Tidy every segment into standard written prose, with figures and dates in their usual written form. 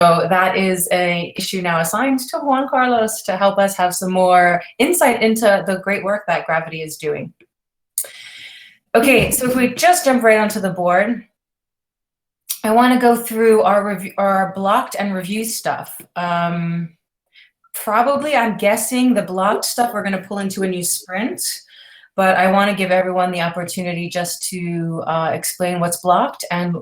So that is an issue now assigned to Juan Carlos to help us have some more insight into the great work that Gravity is doing. Okay, so if we just jump right onto the board, I want to go through our blocked and review stuff. Probably, I'm guessing the blocked stuff we're going to pull into a new sprint, but I want to give everyone the opportunity just to explain what's blocked and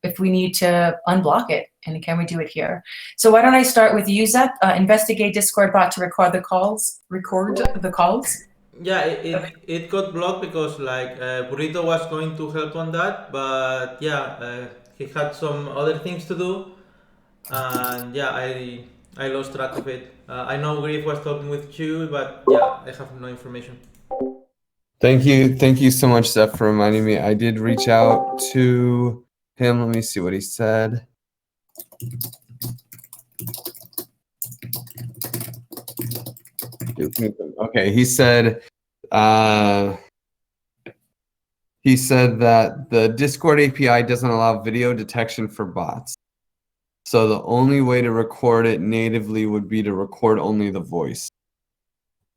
if we need to unblock it, and can we do it here? So why don't I start with you, Zep? Investigate Discord bot to record the calls. Yeah, it got blocked because like Burrito was going to help on that, but yeah, he had some other things to do, and yeah, I lost track of it. I know Griff was talking with you, but yeah, I have no information. Thank you so much, Zeph, for reminding me. I did reach out to him. Let me see what he said. Okay, he said that the Discord API doesn't allow video detection for bots. So the only way to record it natively would be to record only the voice.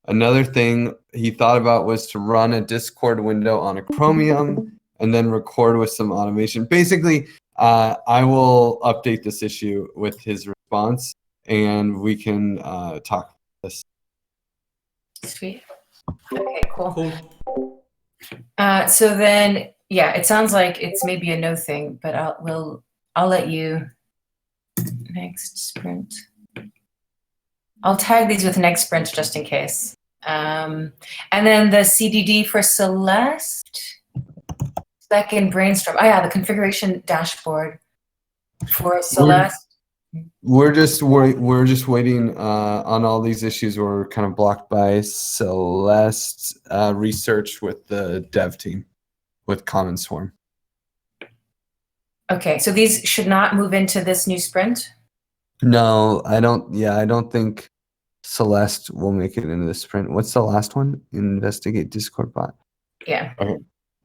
Another thing he thought about was to run a Discord window on a Chromium and then record with some automation. Basically, I will update this issue with his response, and we can talk about this. Sweet. Okay, cool. So then, yeah, it sounds like it's maybe a no thing, but I'll let you. Next sprint. I'll tag these with next sprint just in case. And then the CDD for Celeste. Second brainstorm. Oh yeah, the configuration dashboard for Celeste. We're just waiting on all these issues. We're kind of blocked by Celeste's research with the dev team with Common Swarm. Okay, so these should not move into this new sprint? No, I don't. Yeah, I don't think Celeste will make it into the sprint. What's the last one? Investigate Discord bot. Yeah. Okay.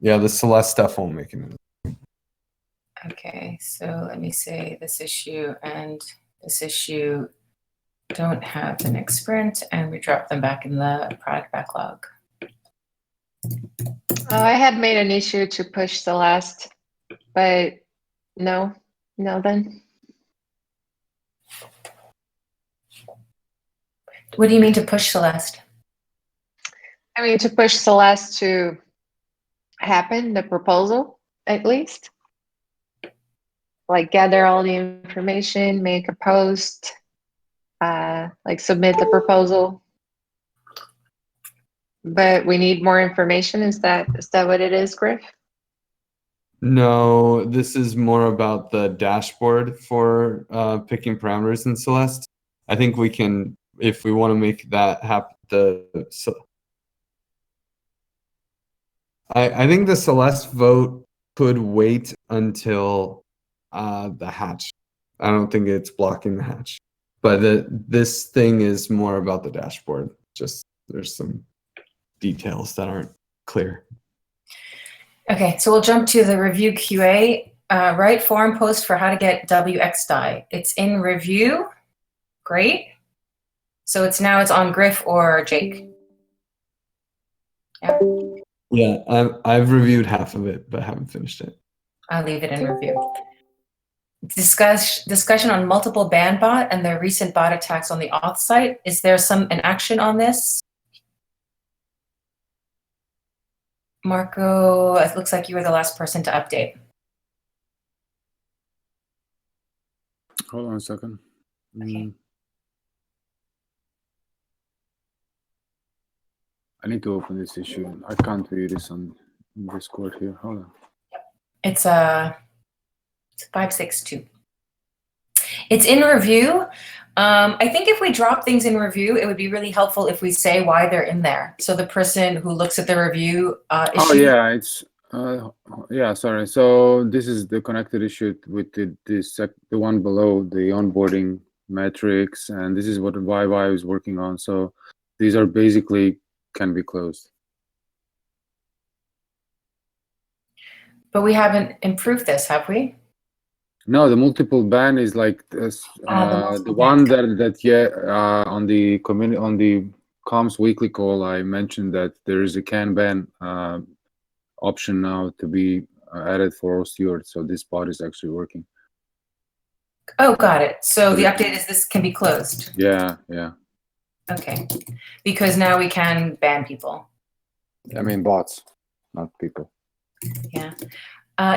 Yeah, the Celeste stuff won't make it in. Okay, so let me say this issue and this issue don't have the next sprint, and we drop them back in the product backlog. I had made an issue to push Celeste, but no then. What do you mean to push Celeste? I mean to push Celeste to happen, the proposal, at least. Like gather all the information, make a post, like submit the proposal. But we need more information. Is that what it is, Griff? No, this is more about the dashboard for picking parameters in Celeste. I think we can, if we want to make that happen, I think the Celeste vote could wait until the hatch. I don't think it's blocking the hatch, but this thing is more about the dashboard. Just there's some details that aren't clear. Okay, so we'll jump to the review QA. Write forum post for how to get WXDI. It's in review. Great. So it's on Griff or Jake. Yeah. Yeah, I've reviewed half of it, but haven't finished it. I'll leave it in review. Discussion on multiple ban bot and the recent bot attacks on the auth site. Is there an action on this? Marco, it looks like you were the last person to update. Hold on a second. Okay. I need to open this issue. I can't view this on Discord here. Hold on. It's 562. It's in review. I think if we drop things in review, it would be really helpful if we say why they're in there. So the person who looks at the review issue. Oh yeah, it's yeah. Sorry. So this is the connected issue with the one below, the onboarding metrics, and this is what YY is working on. So these are basically can be closed. But we haven't improved this, have we? No, the multiple ban is like this, the one that on the community, on the comms weekly call, I mentioned that there is a can ban option now to be added for all stewards. So this bot is actually working. Oh, got it. So the update is this can be closed. Yeah, yeah. Okay, because now we can ban people. I mean bots, not people. Yeah.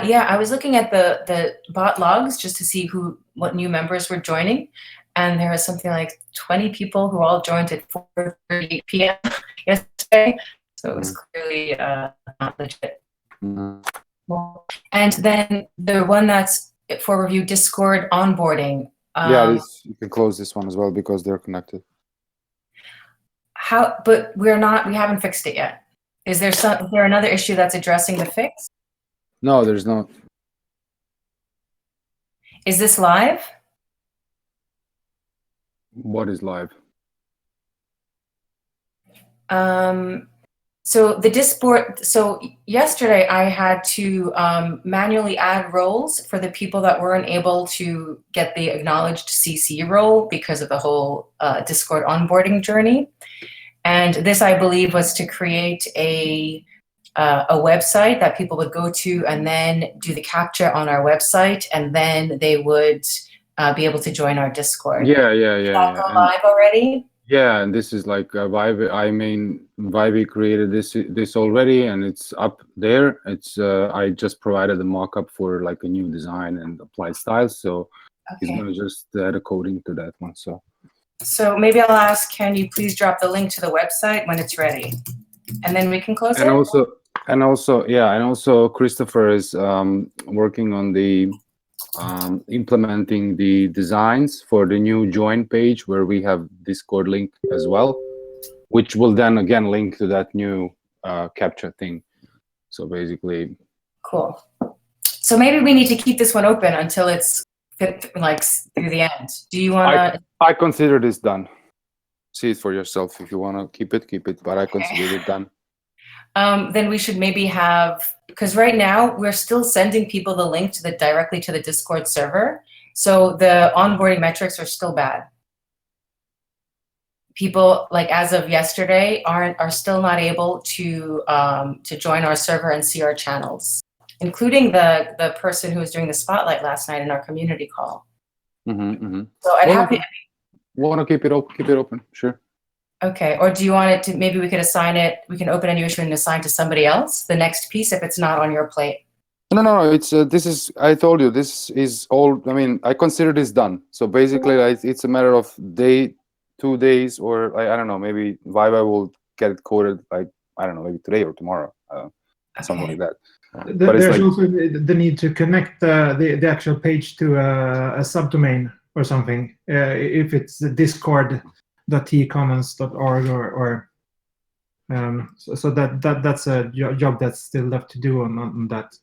Yeah, I was looking at the bot logs just to see what new members were joining, and there was something like 20 people who all joined at 4:30 p.m. yesterday. So it was clearly not legit. And then the one that's for review, Discord onboarding. Yeah, you can close this one as well because they're connected. But we haven't fixed it yet. Is there another issue that's addressing the fix? No, there's not. Is this live? What is live? So the Discord. So yesterday I had to manually add roles for the people that weren't able to get the acknowledged CC role because of the whole Discord onboarding journey. And this, I believe, was to create a website that people would go to and then do the capture on our website, and then they would be able to join our Discord. Yeah. Is that go live already? Yeah, and this is like Vibe created this already, and it's up there. It's I just provided a mock-up for like a new design and applied styles, so he's gonna just add a coding to that one. So maybe I'll ask, can you please drop the link to the website when it's ready, and then we can close it. And also Christopher is working on the implementing the designs for the new join page where we have Discord link as well, which will then again link to that new captcha thing. So basically, cool. So maybe we need to keep this one open until it's like through the end. Do you want to? I consider this done. See it for yourself. If you want to keep it, but I consider it done. Then we should maybe have, because right now we're still sending people the link directly to the Discord server. So the onboarding metrics are still bad. People, like as of yesterday, are still not able to join our server and see our channels, including the person who was doing the spotlight last night in our community call. So I'd happy. Want to keep it open, sure. Okay, or do you want it to, maybe we could assign it, we can open a new issue and assign to somebody else, the next piece, if it's not on your plate? No, it's, I told you, this is all, I mean, I consider this done. So basically, it's a matter of 2 days, or I don't know, maybe Vibe will get it coded, like, I don't know, maybe today or tomorrow, something like that. There's also the need to connect the actual page to a subdomain or something, if it's discord.tcommons.org or so that's a job that's still left to do on that.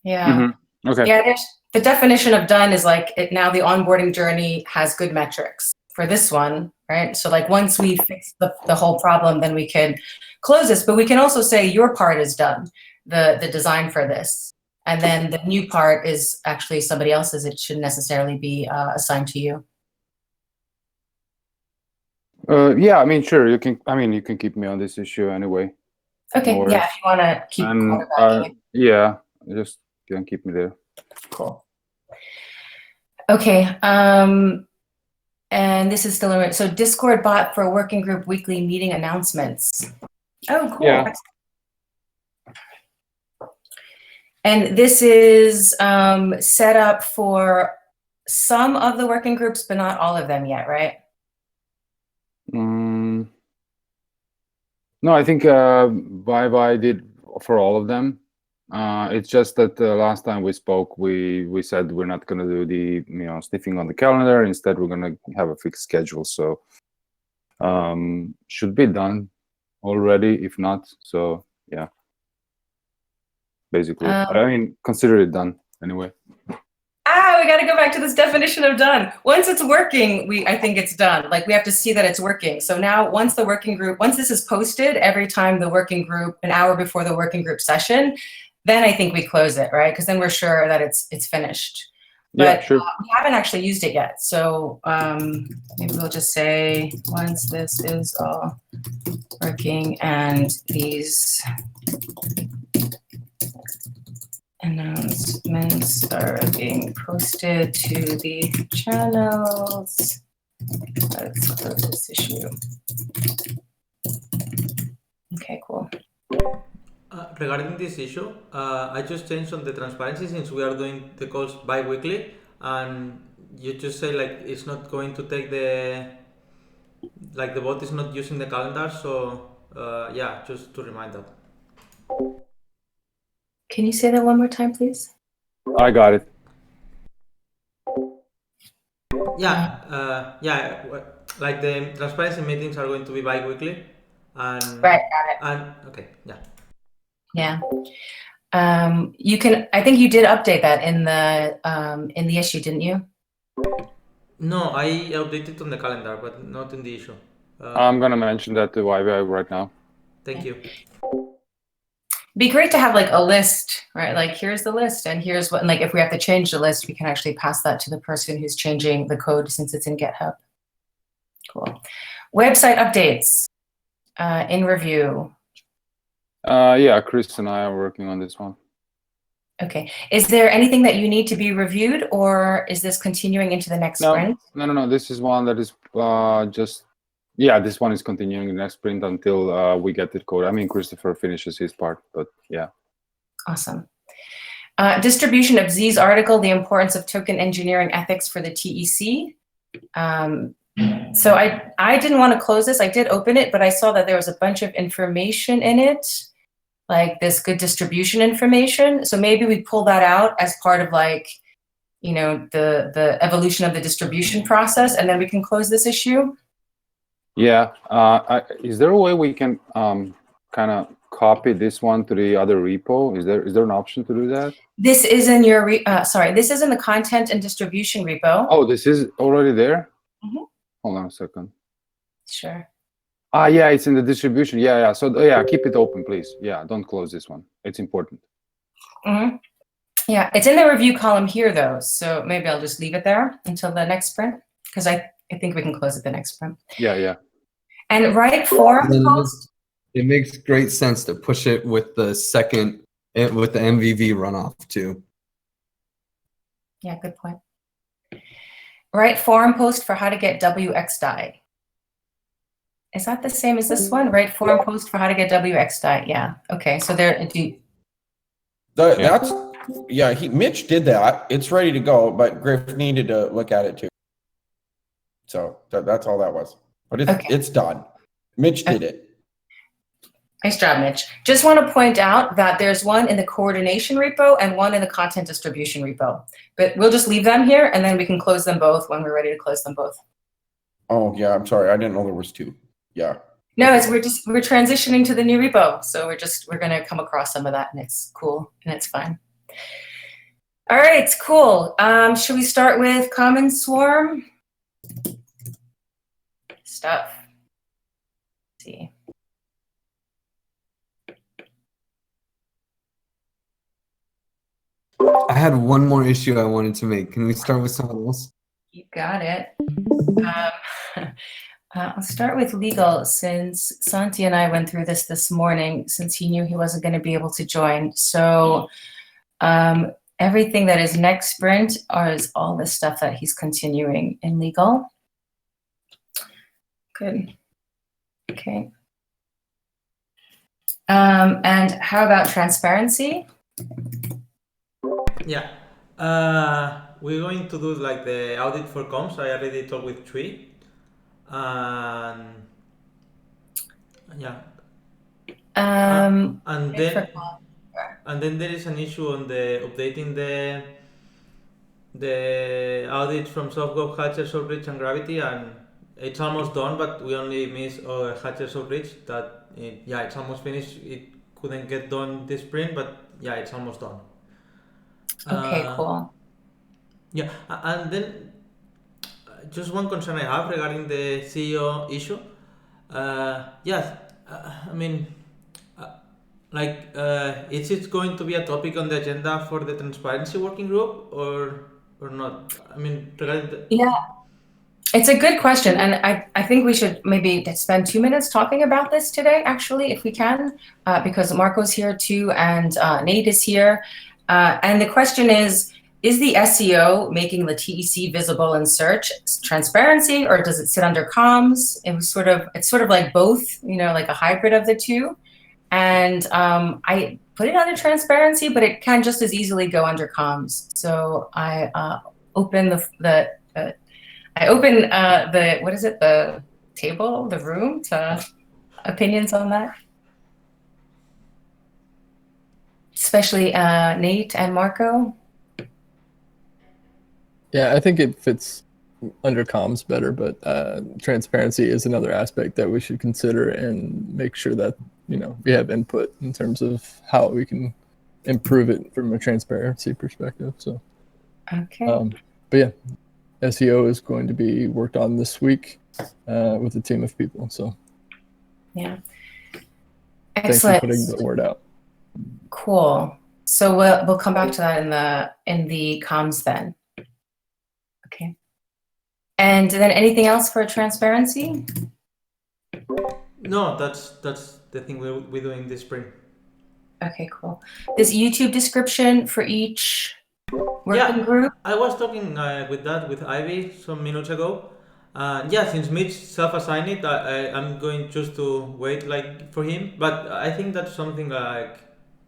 Yeah. Okay. Yeah, the definition of done is like now the onboarding journey has good metrics for this one, right? So like once we fix the whole problem, then we can close this, but we can also say your part is done, the design for this. And then the new part is actually somebody else's. It shouldn't necessarily be assigned to you. Yeah, I mean, sure. You can keep me on this issue anyway. Okay. Yeah, if you want to keep. Yeah, just can keep me there. Cool. Okay. And this is still so Discord bot for working group weekly meeting announcements. Oh, cool. Yeah. And this is set up for some of the working groups, but not all of them yet, right? No, I think Vibe did for all of them. It's just that last time we spoke, we said we're not going to do the sniffing on the calendar. Instead, we're going to have a fixed schedule. So should be done already, if not. So yeah. Basically, I mean, consider it done anyway. We got to go back to this definition of done. Once it's working, I think it's done. Like we have to see that it's working. So now once this is posted every time the working group, an hour before the working group session, then I think we close it, right? Because then we're sure that it's finished. Yeah, But sure. we haven't actually used it yet. So maybe we'll just say once this is all working and these announcements are being posted to the channels, let's close this issue. Okay, cool. Regarding this issue, I just changed on the transparency since we are doing the calls bi-weekly, and you just say like it's not going to take the bot is not using the calendar, so yeah, just to remind that. Can you say that one more time, please? I got it. Yeah, like the transparency meetings are going to be bi-weekly, and Right, got it. and okay, yeah. Yeah. You can, I think you did update that in the issue, didn't you? No, I updated on the calendar, but not in the issue. I'm gonna mention that to YY right now. Thank you. Be great to have like a list, right? Like here's the list and here's what, and like if we have to change the list, we can actually pass that to the person who's changing the code since it's in GitHub. Cool. Website updates in review. Yeah, Chris and I are working on this one. Okay. Is there anything that you need to be reviewed, or is this continuing into the next sprint? No. This is one that is just, yeah, this one is continuing the next sprint until we get the code. I mean, Christopher finishes his part, but yeah. Awesome. Distribution of Z's article, The Importance of Token Engineering Ethics for the TEC. So I didn't want to close this. I did open it, but I saw that there was a bunch of information in it, like this good distribution information. So maybe we pull that out as part of like, you know, the evolution of the distribution process, and then we can close this issue. Yeah. Is there a way we can kind of copy this one to the other repo? Is there an option to do that? This is in your, this is in the content and distribution repo. Oh, this is already there? Mm-hmm. Hold on a second. Sure. Yeah, it's in the distribution. Yeah. So yeah, keep it open, please. Yeah, don't close this one. It's important. Mm-hmm. Yeah, it's in the review column here though. So maybe I'll just leave it there until the next sprint, because I think we can close it the next sprint. Yeah. And write form post. It makes great sense to push it with the second, with the MVV runoff too. Yeah, good point. Write forum post for how to get WXDI. Is that the same as this one? Write forum post for how to get WXDI. Yeah. Okay. So there. Mitch did that. It's ready to go, but Griff needed to look at it too. So that's all that was. But it's done. Mitch did it. Nice job, Mitch. Just want to point out that there's one in the coordination repo and one in the content distribution repo. But we'll just leave them here, and then we can close them both when we're ready to close them both. Oh yeah, I'm sorry. I didn't know there was two. Yeah. No, we're transitioning to the new repo, so we're gonna come across some of that, and it's cool and it's fine. All right, cool. Should we start with Common Swarm stuff? Let's see. I had one more issue I wanted to make. Can we start with someone else? You got it. I'll start with legal, since Santi and I went through this morning, since he knew he wasn't going to be able to join. So everything that is next sprint is all the stuff that he's continuing in legal. Good. Okay. And how about transparency? Yeah. We're going to do like the audit for comms. I already talked with Tree. And yeah. And then there is an issue on the updating the audit from SoftGov, Hacher, Shortreach, and Gravity, and it's almost done, but we only miss Hacher, Shortreach. It's almost finished. It couldn't get done this sprint, but yeah, it's almost done. Okay, cool. Yeah, and then just one concern I have regarding the CEO issue. I mean, Like, is it going to be a topic on the agenda for the transparency working group or not? I mean, regarding the, Yeah, it's a good question. And I think we should maybe spend 2 minutes talking about this today, actually, if we can, because Marco's here too, and Nate is here. And the question is the SEO making the TEC visible in search transparency, or does it sit under comms? It's sort of like both, like a hybrid of the two. And I put it under transparency, but it can just as easily go under comms. So I open the what is it, the table, the room to opinions on that. Especially Nate and Marco. Yeah, I think it fits under comms better, but transparency is another aspect that we should consider and make sure that we have input in terms of how we can improve it from a transparency perspective. So, okay. But yeah, SEO is going to be worked on this week with a team of people. So, yeah, excellent. Thanks for putting the word out. Cool. So we'll come back to that in the comms then. Okay. And then anything else for transparency? no, that's the thing we're doing this spring. Okay, cool. This YouTube description for each working group? I was talking with Ivy some minutes ago. Since Mitch self-assigned it, I'm going just to wait for him. But I think that's something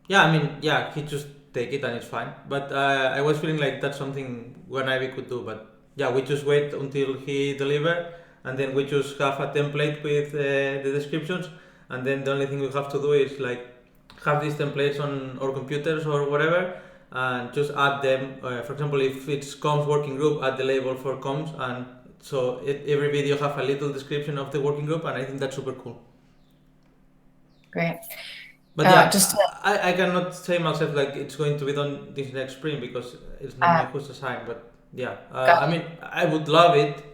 he just take it and it's fine. But I was feeling like that's something when Ivy could do. But yeah, we just wait until he deliver, and then we just have a template with the descriptions, and then the only thing we have to do is have these templates on our computers or whatever, and just add them. For example, if it's comms working group, add the label for comms, and so every video have a little description of the working group, and I think that's super cool. Great. But I cannot say myself it's going to be done this next spring because it's not me who's assigned. But yeah, I mean, I would love it.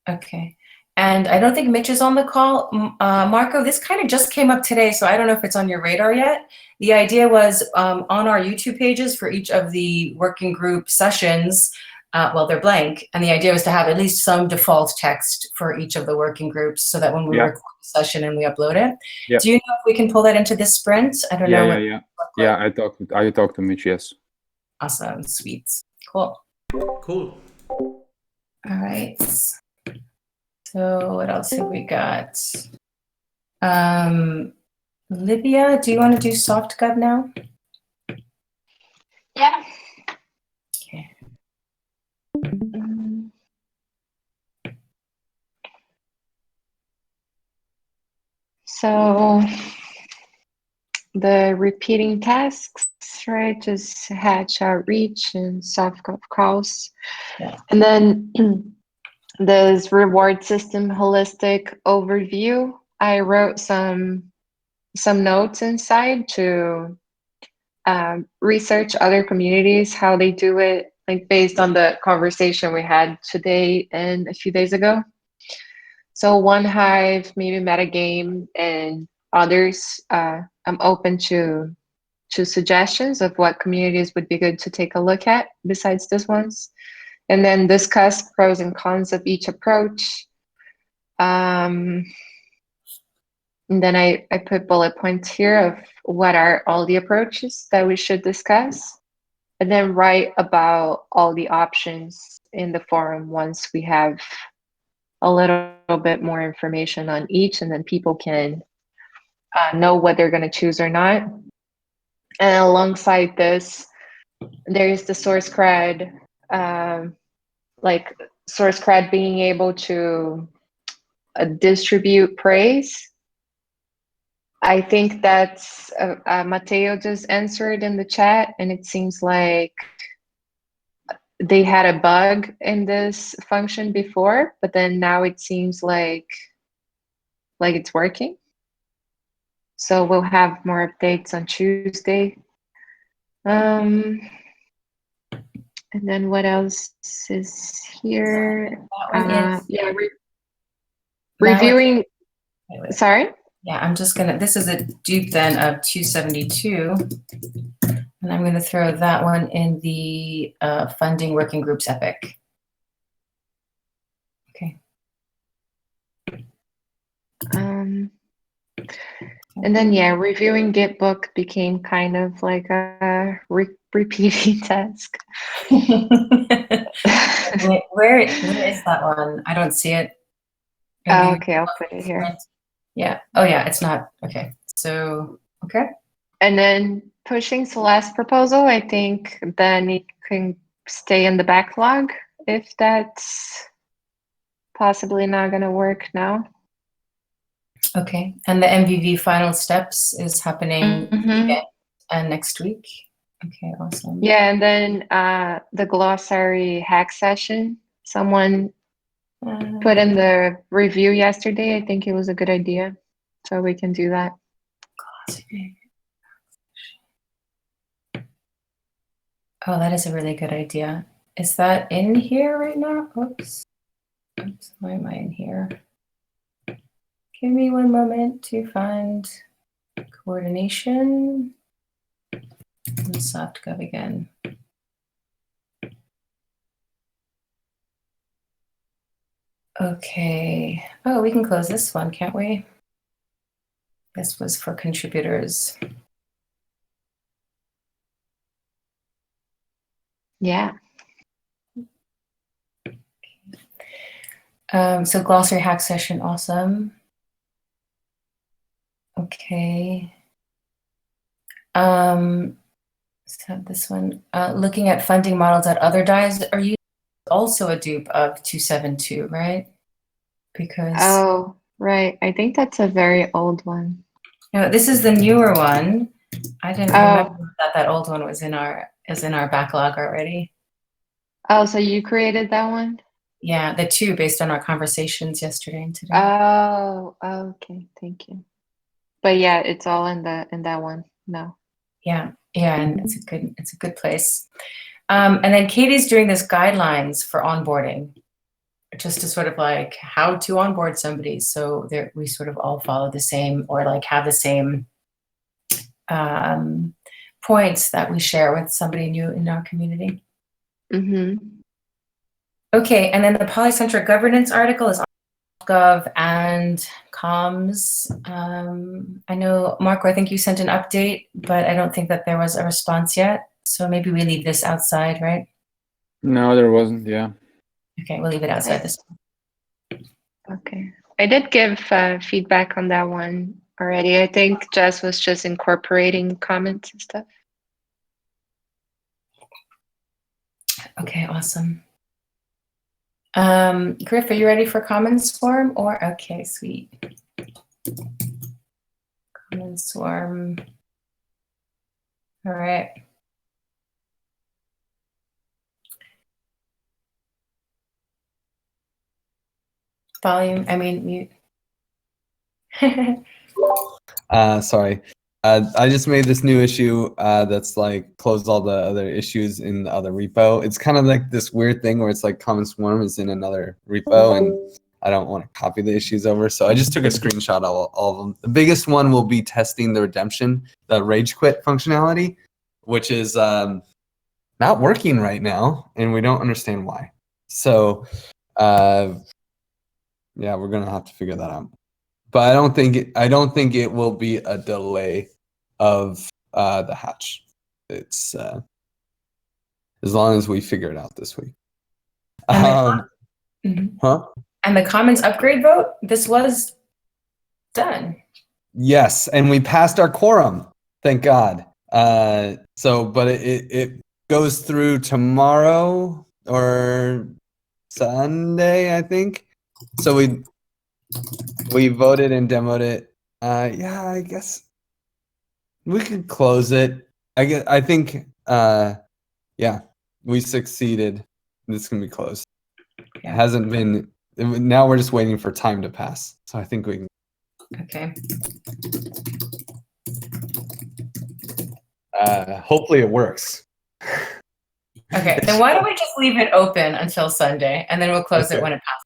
Okay. And I don't think Mitch is on the call. Marco, this kind of just came up today, so I don't know if it's on your radar yet. The idea was on our YouTube pages for each of the working group sessions, they're blank, and the idea was to have at least some default text for each of the working groups so that when we record the session and we upload it. Yeah. Do you know if we can pull that into this sprint? I don't know. Yeah, I talked to Mitch, yes. Awesome, sweet, cool. Cool. All right. So what else have we got? Livia, do you want to do SoftGov now? Yeah. Okay. So the repeating tasks, right? Just Hatch outreach and SoftGov calls. Yeah. And then this reward system holistic overview. I wrote some notes inside to research other communities, how they do it, based on the conversation we had today and a few days ago. So OneHive, maybe Metagame, and others. I'm open to suggestions of what communities would be good to take a look at besides this ones, and then discuss pros and cons of each approach. And then I put bullet points here of what are all the approaches that we should discuss, and then write about all the options in the forum once we have a little bit more information on each, and then people can know what they're going to choose or not. And alongside this, there is the SourceCred, SourceCred being able to distribute praise. I think that's Mateo just answered in the chat, and it seems like they had a bug in this function before, but then now it seems like it's working. So we'll have more updates on Tuesday. And then what else is here? Reviewing. Sorry? Yeah, I'm just gonna, this is a dupe then of 272. And I'm gonna throw that one in the funding working groups epic. Okay. And then, yeah, reviewing Gitbook became kind of like a repeating task. Where is that one? I don't see it. Oh, okay, I'll put it here. Yeah. Oh, yeah, it's not. Okay. So, okay. And then pushing Celeste's proposal, I think then it can stay in the backlog if that's possibly not going to work now. Okay. And the MVV final steps is happening again, next week. Okay, awesome. Yeah, and then the glossary hack session, someone put in the review yesterday. I think it was a good idea. So we can do that. Oh, that is a really good idea. Is that in here right now? Oops. Oops, why am I in here? Give me one moment to find coordination and SoftGov again. Okay. Oh, we can close this one, can't we? This was for contributors. Yeah. So glossary hack session, awesome. Okay. So this one, looking at funding models at other DIEs, are you also a dupe of 272, right? Because oh, right. I think that's a very old one. No, this is the newer one. I didn't remember that old one was in our backlog already. Oh, so you created that one? Yeah, the two based on our conversations yesterday and today. Oh, okay, thank you. But yeah, it's all in that one. No. Yeah, and it's a good place. And then Katie's doing this guidelines for onboarding, just to sort of like how to onboard somebody. So there we sort of all follow the same or like have the same points that we share with somebody new in our community. Okay, and then the polycentric governance article is on Gov and comms. I know, Marco, I think you sent an update, but I don't think that there was a response yet. So maybe we leave this outside, right? No, there wasn't, yeah. Okay, we'll leave it outside this one. Okay. I did give feedback on that one already. I think Jess was just incorporating comments and stuff. Okay, awesome. Griff, are you ready for Commons Swarm? Or okay, sweet. Commons Swarm. All right. Volume, I mean mute. Sorry. I just made this new issue that's like closed all the other issues in the other repo. It's kind of like this weird thing where it's like Common Swarm is in another repo and I don't want to copy the issues over. So I just took a screenshot of all of them. The biggest one will be testing the redemption, the rage quit functionality, which is not working right now and we don't understand why. So yeah, we're going to have to figure that out. But I don't think it will be a delay of the hatch. It's as long as we figure it out this week. Huh? And the Commons upgrade vote, this was done. Yes, and we passed our quorum. Thank God. But it goes through tomorrow or Sunday, I think. So we voted and demoed it. Yeah, I guess we could close it. I think yeah, we succeeded. This can be closed. Yeah. It hasn't been. Now we're just waiting for time to pass. So I think we can. Okay. Hopefully it works. Okay, then why don't we just leave it open until Sunday, and then we'll close it when it passes.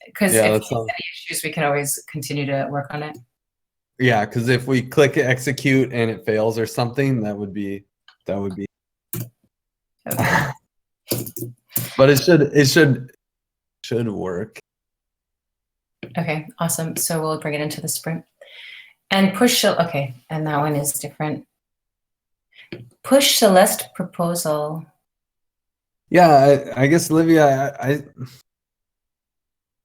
Because if there's any issues, we can always continue to work on it. Yeah, because if we click execute and it fails or something, that would be. Okay. But it should work. Okay, awesome. So we'll bring it into the sprint. And push, okay, and that one is different. Push Celeste proposal. Yeah, I guess, Livia,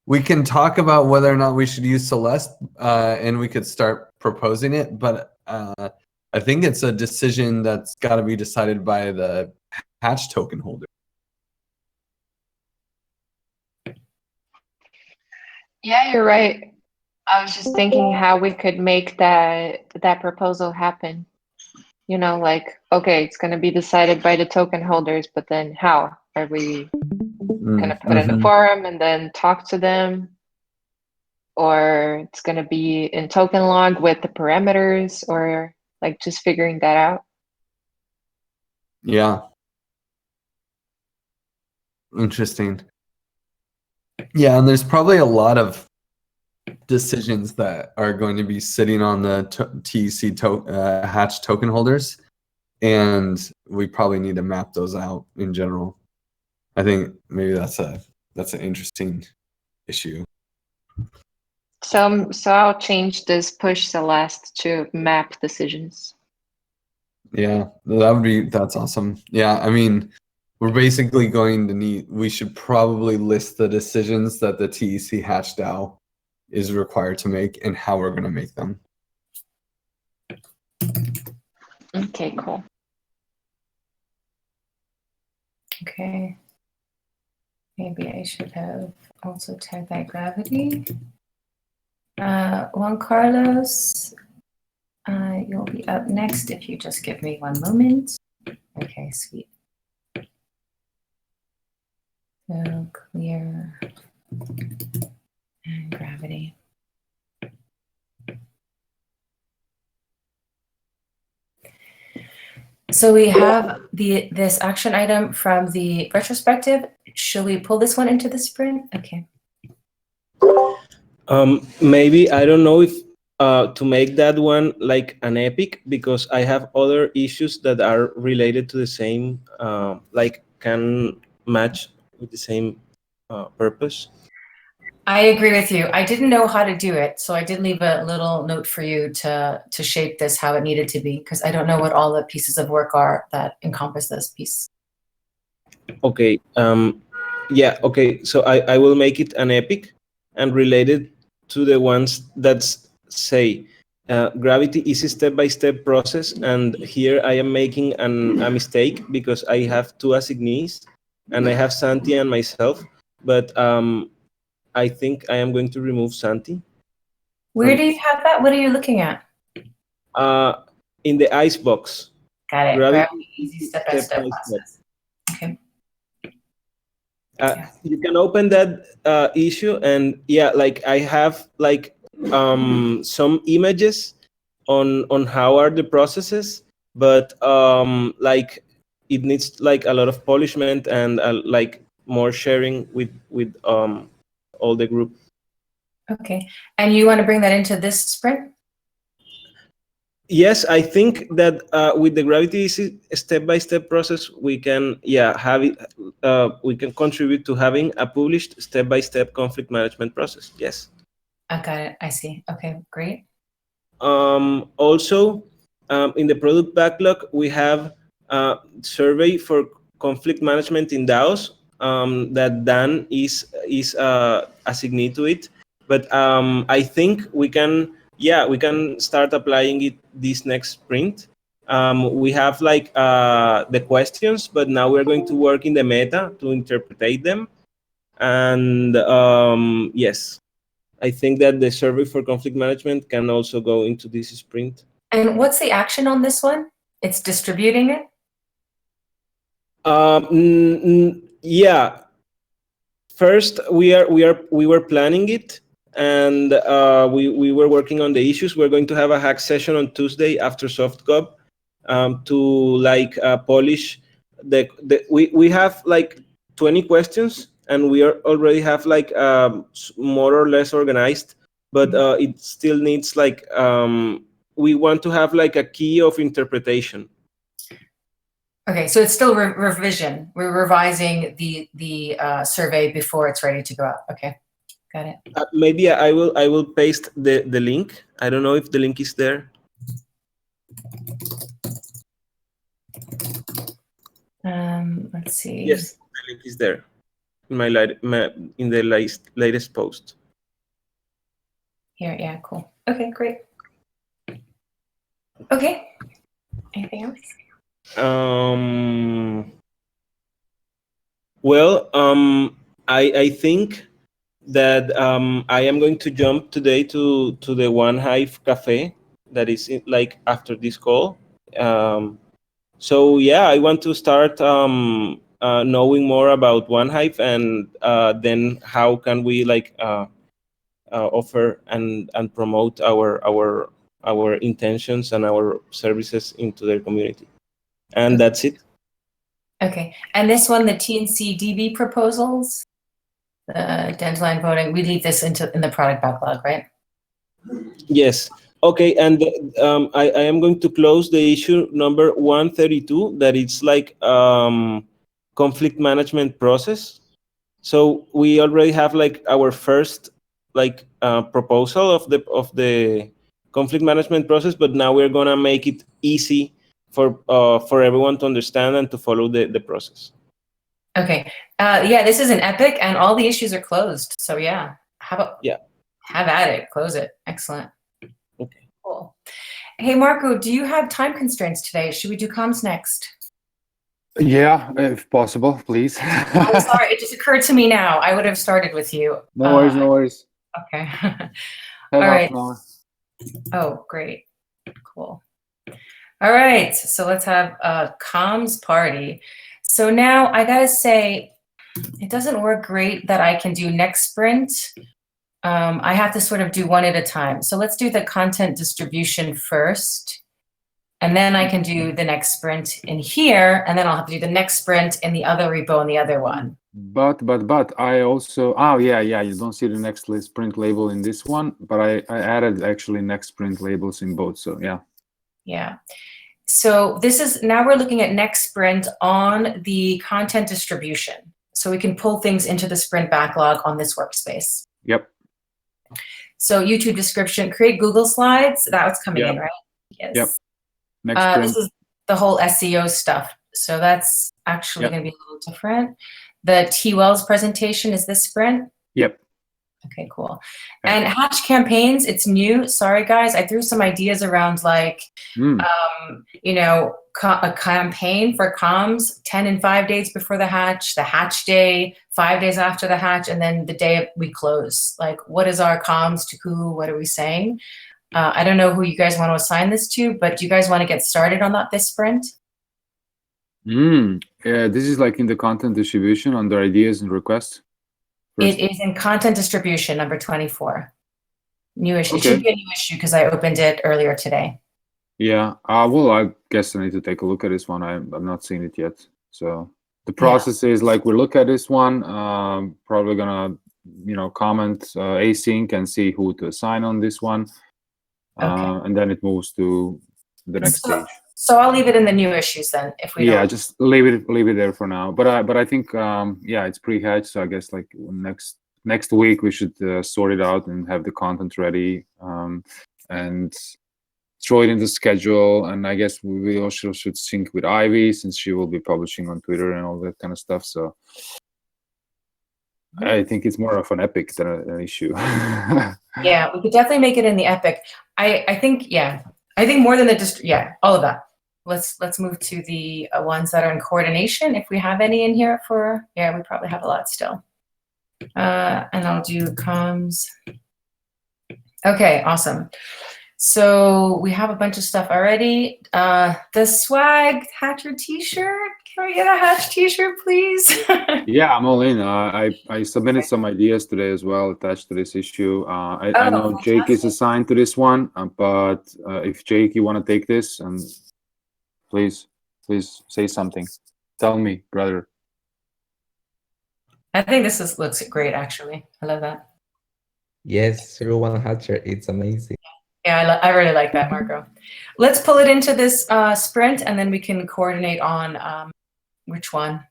we can talk about whether or not we should use Celeste, and we could start proposing it, but I think it's a decision that's got to be decided by the hatch token holder. Yeah, you're right. I was just thinking how we could make that proposal happen. You know, like, okay, it's going to be decided by the token holders, but then how are we going to put in a forum and then talk to them? Or it's going to be in token log with the parameters, or like just figuring that out? Yeah. Interesting. Yeah, and there's probably a lot of decisions that are going to be sitting on the TEC hatch token holders, and we probably need to map those out in general. I think maybe that's an interesting issue. So I'll change this push Celeste to map decisions. Yeah, that's awesome. Yeah, I mean, we're basically going to we should probably list the decisions that the TEC hatch DAO is required to make and how we're going to make them. Okay, cool. Okay. Maybe I should have also tagged that gravity. Juan Carlos, you'll be up next if you just give me one moment. Okay, sweet. So clear and gravity. So we have this action item from the retrospective. Should we pull this one into the sprint? Okay. Maybe, I don't know if to make that one like an epic, because I have other issues that are related to the same, like can match with the same purpose. I agree with you. I didn't know how to do it, so I did leave a little note for you to shape this how it needed to be, because I don't know what all the pieces of work are that encompass this piece. Okay. Yeah. Okay. So I will make it an epic and related to the ones that say gravity is a step-by-step process, and here I am making a mistake because I have two assignees and I have Santi and myself, but I think I am going to remove Santi. Where do you have that? What are you looking at? In the ice box. Got it. Gravity easy step-by-step process. Okay. You can open that issue, and yeah, like I have like some images on how are the processes, but like it needs like a lot of polishment and like more sharing with all the group. Okay, and you want to bring that into this sprint? Yes, I think that with the gravity step-by-step process, we can have it. We can contribute to having a published step-by-step conflict management process. Yes. I got it. I see. Okay, great. Also, in the product backlog, we have a survey for conflict management in DAOs that Dan is assignee to it. But I think we can start applying it this next sprint. We have like the questions, but now we're going to work in the meta to interpret them. And yes, I think that the survey for conflict management can also go into this sprint. And what's the action on this one? It's distributing it? Yeah. First, we were planning it, and we were working on the issues. We're going to have a hack session on Tuesday after SoftGov to like polish we have like 20 questions, and we already have like more or less organized but it still needs like we want to have like a key of interpretation. Okay, so it's still revision. We're revising the survey before it's ready to go out. Okay, got it. Maybe I will paste the link. I don't know if the link is there. Let's see. Yes, the link is there in in the latest post. Here, yeah, cool. Okay, great. Okay. Anything else? Well, I think that I am going to jump today to the One Hive Cafe that is like after this call. So yeah, I want to start knowing more about One Hive, and then how can we like offer and promote our intentions and our services into their community. And that's it. Okay, and this one, the TNC DB proposals, the deadline voting, we leave this in the product backlog, right? Yes. Okay, and I am going to close the issue number 132, that it's like conflict management process. So we already have like our first like proposal of the conflict management process, but now we're gonna make it easy for everyone to understand and to follow the process. Okay. Yeah, this is an epic, and all the issues are closed. So yeah, have at it. Close it. Excellent. Okay. Cool. Hey, Marco, do you have time constraints today? Should we do comms next? Yeah, if possible, please. I'm sorry, it just occurred to me now. I would have started with you. No worries, no worries. Okay. All right. Oh, great. Cool. All right, so let's have a comms party. So now I gotta say, it doesn't work great that I can do next sprint. I have to sort of do one at a time. So let's do the content distribution first, and then I can do the next sprint in here, and then I'll have to do the next sprint in the other repo and the other one. But I also, oh yeah, you don't see the next sprint label in this one, but I added actually next sprint labels in both, so yeah. Yeah. So this is, now we're looking at next sprint on the content distribution. So we can pull things into the sprint backlog on this workspace. Yep. So YouTube description, create Google Slides, that was coming in, right? Yes. Yep. Next sprint. This is the whole SEO stuff. So that's actually going to be a little different. The T Wells presentation is this sprint? Yep. Okay, cool. And Hatch campaigns, it's new. Sorry, guys. I threw some ideas around, like, you know, a campaign for comms 10 and 5 days before the hatch day, 5 days after the hatch, and then the day we close. Like, what is our comms to who? What are we saying? I don't know who you guys want to assign this to, but do you guys want to get started on this sprint? Yeah, this is like in the content distribution under ideas and requests. It is in content distribution, number 24. New issue. Okay. It should be a new issue because I opened it earlier today. Yeah. Well, I guess I need to take a look at this one. I've not seen it yet. So the process is like we look at this one, probably gonna, you know, comment async and see who to assign on this one. And then it moves to the next stage. So I'll leave it in the new issues then, if we don't. Just leave it there for now. But I think yeah, it's pre-hatched, so I guess like next week we should sort it out and have the content ready and throw it in the schedule. And I guess we also should sync with Ivy, since she will be publishing on Twitter and all that kind of stuff. So I think it's more of an epic than an issue. Yeah, we could definitely make it in the epic. I think, yeah. I think more than all of that. Let's move to the ones that are in coordination, if we have any in here for, we probably have a lot still. And I'll do comms. Okay, awesome. So we have a bunch of stuff already. The swag Hatcher t-shirt. Can we get a Hatch t-shirt, please? Yeah, I'm all in. I submitted some ideas today as well attached to this issue. I know Jake is assigned to this one, but if Jake, you want to take this, and please say something. Tell me, brother. I think this looks great, actually. I love that. Yes, 01 Hacher. It's amazing. Yeah, I really like that, Marco. Let's pull it into this sprint, and then we can coordinate on which one.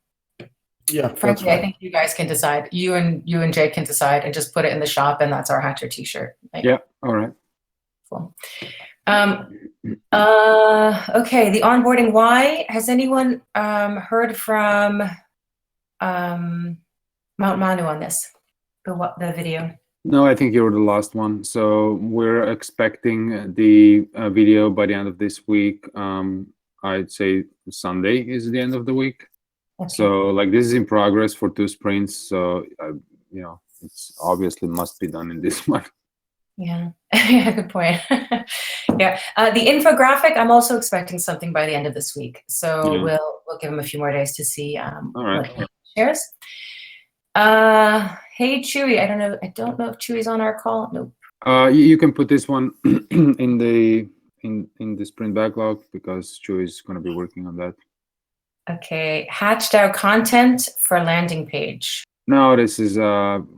Yeah, that's Frankly, I fine. think you guys can decide. You and Jay can decide, and just put it in the shop, and that's our Hacher T-shirt. Right? Yeah. All right. Cool. Okay, the onboarding why. Has anyone heard from Mount Manu on this? The video? No, I think you were the last one. So we're expecting the video by the end of this week. I'd say Sunday is the end of the week. Okay. So like this is in progress for 2 sprints. So you know, it's obviously must be done in this month. Yeah, yeah, good point. Yeah, the infographic. I'm also expecting something by the end of this week. So Yeah. we'll give him a few more days to see All right. what he shares. Hey Chewy, I don't know if Chewy's on our call. Nope. You can put this one in the sprint backlog because Chewy is going to be working on that. Okay, hatched out content for landing page. No, this is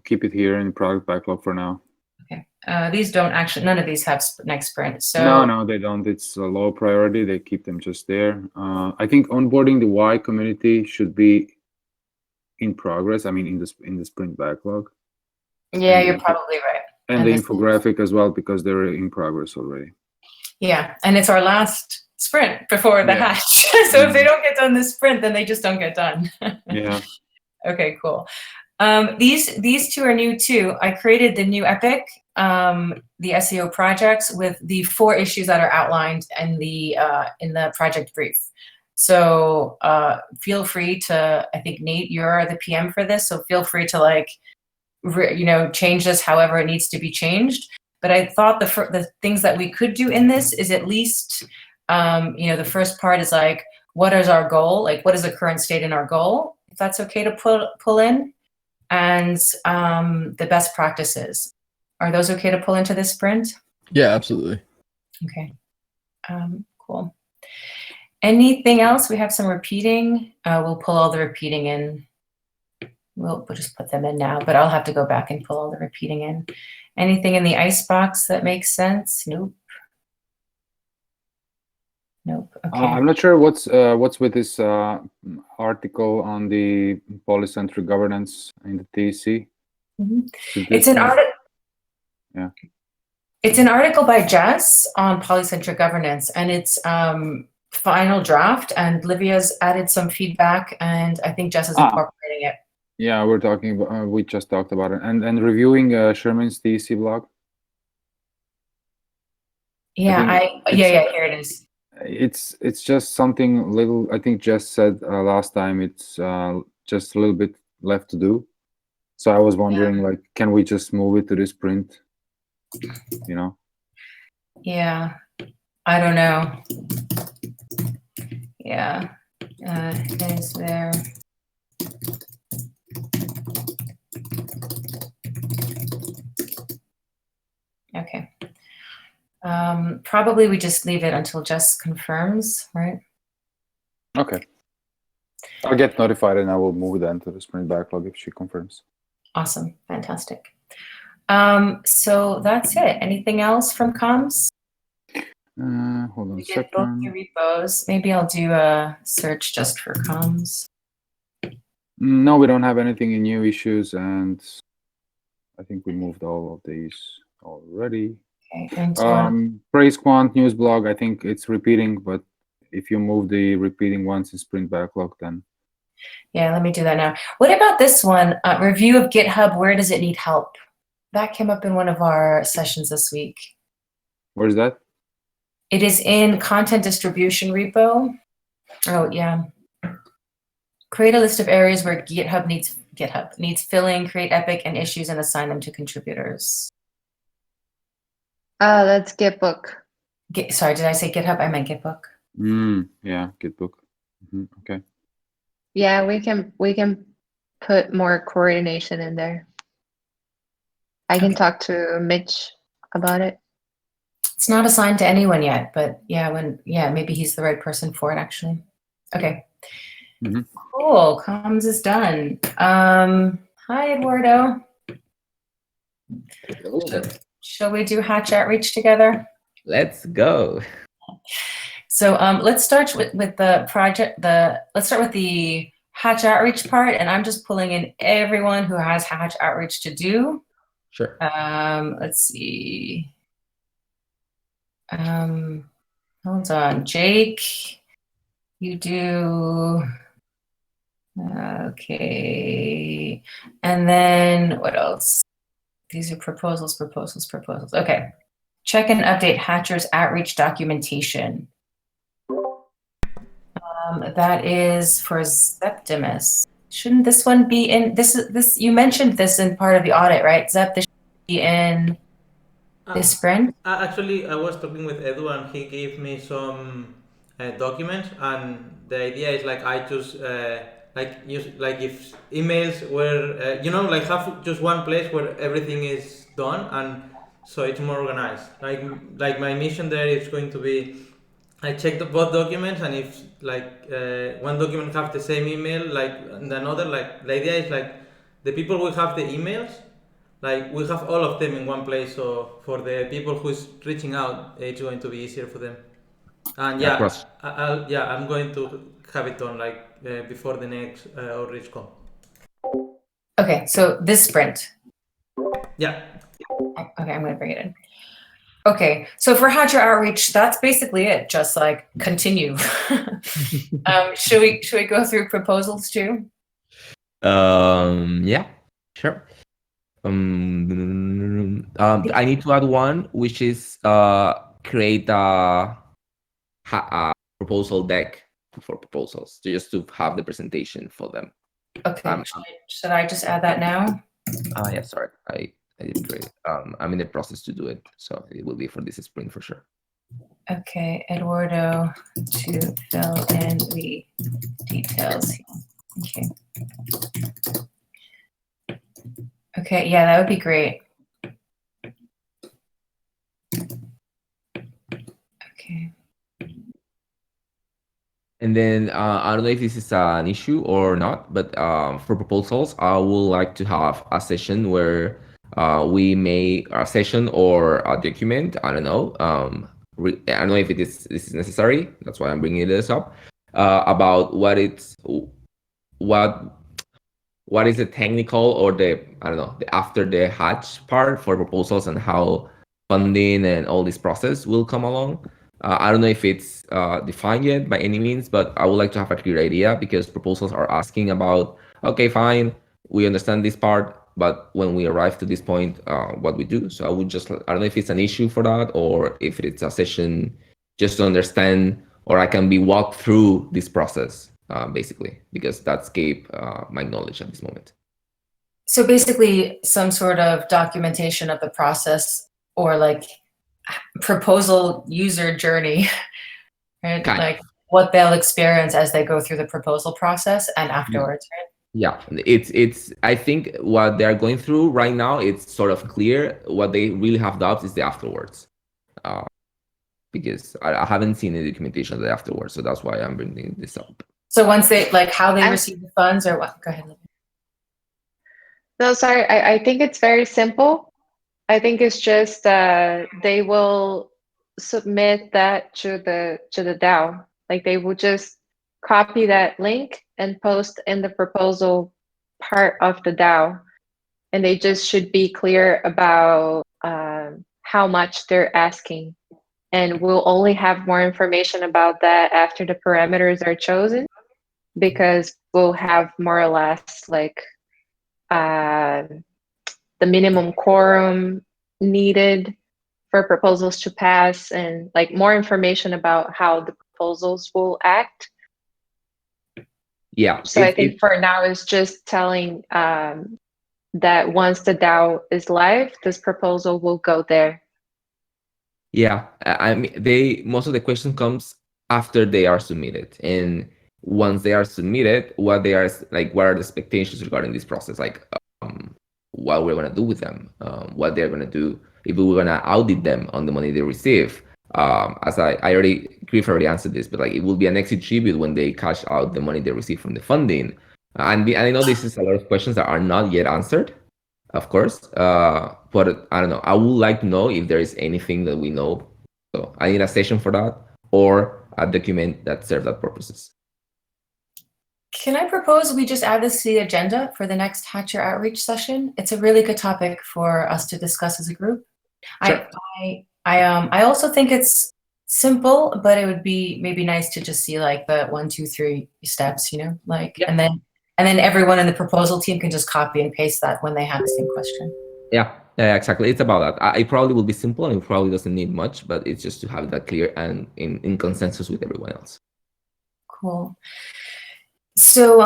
keep it here in product backlog for now. Okay, these don't actually. None of these have next sprint. So No, they don't. It's a low priority. They keep them just there. I think onboarding the Y community should be in progress. I mean, in the sprint backlog. Yeah, you're probably right. And the infographic as well, because they're in progress already. Yeah, and it's our last sprint before the hatch. So if they don't get done this sprint, then they just don't get done. Yeah. Okay, cool. These two are new too. I created the new Epic, the SEO projects with the 4 issues that are outlined in the project brief. So feel free to, I think Nate, you're the PM for this, so feel free to like, change this however it needs to be changed. But I thought the things that we could do in this is at least, the first part is like, what is our goal? Like, what is the current state in our goal? If that's okay to pull in, and the best practices. Are those okay to pull into this sprint? Yeah, absolutely. Okay, cool. Anything else? We have some repeating. We'll pull all the repeating in. We'll just put them in now, but I'll have to go back and pull all the repeating in. Anything in the icebox that makes sense? Nope. Nope. Okay. I'm not sure what's with this article on the polycentric governance in the TEC. It's an article. Yeah. It's an article by Jess on polycentric governance, and it's final draft. And Livia's added some feedback, and I think Jess is incorporating it. Yeah, we're talking about. We just talked about it, and reviewing Sherman's TEC blog. Yeah, here it is. It's just something little. I think Jess said last time it's just a little bit left to do. So I was wondering, like, can we just move it to this sprint? Yeah, I don't know. Yeah, is there? Okay. Probably we just leave it until Jess confirms, right? Okay. I'll get notified and I will move then to the sprint backlog if she confirms. Awesome. Fantastic. So that's it. Anything else from comms? Hold on a second. Both your repos. Maybe I'll do a search just for comms. No, we don't have anything in new issues, and I think we moved all of these already. Okay. Praise Quant news blog, I think it's repeating, but if you move the repeating ones in sprint backlog, then. Yeah, let me do that now. What about this one? Review of GitHub, where does it need help? That came up in one of our sessions this week. Where's that? It is in content distribution repo. Oh, yeah. Create a list of areas where GitHub needs filling, create Epic and issues, and assign them to contributors. That's Gitbook. Sorry, did I say GitHub? I meant Gitbook. Yeah, Gitbook. Okay. Yeah, we can put more coordination in there. I can talk to Mitch about it. It's not assigned to anyone yet, but maybe he's the right person for it actually. Okay. Cool. Comms is done. Hi, Eduardo. Shall we do Hatch Outreach together? Let's go. So let's start with the project. Let's start with the Hatch Outreach part, and I'm just pulling in everyone who has Hatch Outreach to do. Sure. Let's see. Hold on, Jake. You do. Okay. And then what else? These are proposals. Okay. Check and update Hatcher's outreach documentation. That is for Septimus. Shouldn't this one be in this? You mentioned this in part of the audit, right? Zep, this should be in this sprint. Actually, I was talking with Edu, and he gave me some documents, and the idea is like I just like if emails were like have just one place where everything is done, and so it's more organized. Like my mission there is going to be I check both documents, and if like one document have the same email like another, like the idea is like the people will have the emails, like we have all of them in one place, so for the people who's reaching out, it's going to be easier for them. And yeah, I'm going to have it on like before the next outreach call. Okay, so this sprint. Yeah. Okay, I'm gonna bring it in. Okay, so for Hatcher Outreach, that's basically it. Just like continue. Should we go through proposals too? Yeah, sure. I need to add one, which is create a proposal deck for proposals, just to have the presentation for them. Okay, should I just add that now? Yeah, sorry, I didn't create it. I'm in the process to do it, so it will be for this sprint for sure. Okay, Eduardo, to fill in the details. Okay. Okay, yeah, that would be great. Okay. And then I don't know if this is an issue or not, but for proposals, I would like to have a session where we make a session or a document. I don't know. I don't know if this is necessary. That's why I'm bringing this up about what is the technical or the after the hatch part for proposals and how funding and all this process will come along. I don't know if it's defined yet by any means, but I would like to have a clear idea, because proposals are asking about, okay, fine, we understand this part, but when we arrive to this point, what we do. So I don't know if it's an issue for that, or if it's a session just to understand, or I can be walked through this process, basically, because that's gave my knowledge at this moment. So basically some sort of documentation of the process, or like proposal user journey, right? Like what they'll experience as they go through the proposal process and afterwards, right? Yeah, it's I think what they're going through right now, it's sort of clear. What they really have doubts is the afterwards, because I haven't seen any documentation of the afterwards, so that's why I'm bringing this up. So once they, like how they receive the funds or what? Go ahead, Libby. No, sorry, I think it's very simple. I think it's just they will submit that to the DAO. Like they will just copy that link and post in the proposal part of the DAO, and they just should be clear about how much they're asking. And we'll only have more information about that after the parameters are chosen, because we'll have more or less like the minimum quorum needed for proposals to pass, and like more information about how the proposals will act. Yeah. So I think for now it's just telling that once the DAO is live, this proposal will go there. Yeah, I mean, most of the question comes after they are submitted, and once they are submitted, what are the expectations regarding this process, like what we're gonna do with them, what they're gonna do, if we're gonna audit them on the money they receive. As Griff already answered this, but like it will be an exit tribute when they cash out the money they receive from the funding. And I know this is a lot of questions that are not yet answered. of course. But I don't know. I would like to know if there is anything that we know. So I need a session for that or a document that serves that purposes. Can I propose we just add this to the agenda for the next Hacher outreach session? It's a really good topic for us to discuss as a group. Sure. I also think it's simple, but it would be maybe nice to just see like the 1, 2, 3 steps, you know, like, Yeah. and then everyone in the proposal team can just copy and paste that when they have the same question. Yeah, exactly. It's about that. It probably will be simple and it probably doesn't need much, but it's just to have that clear and in consensus with everyone else. Cool. So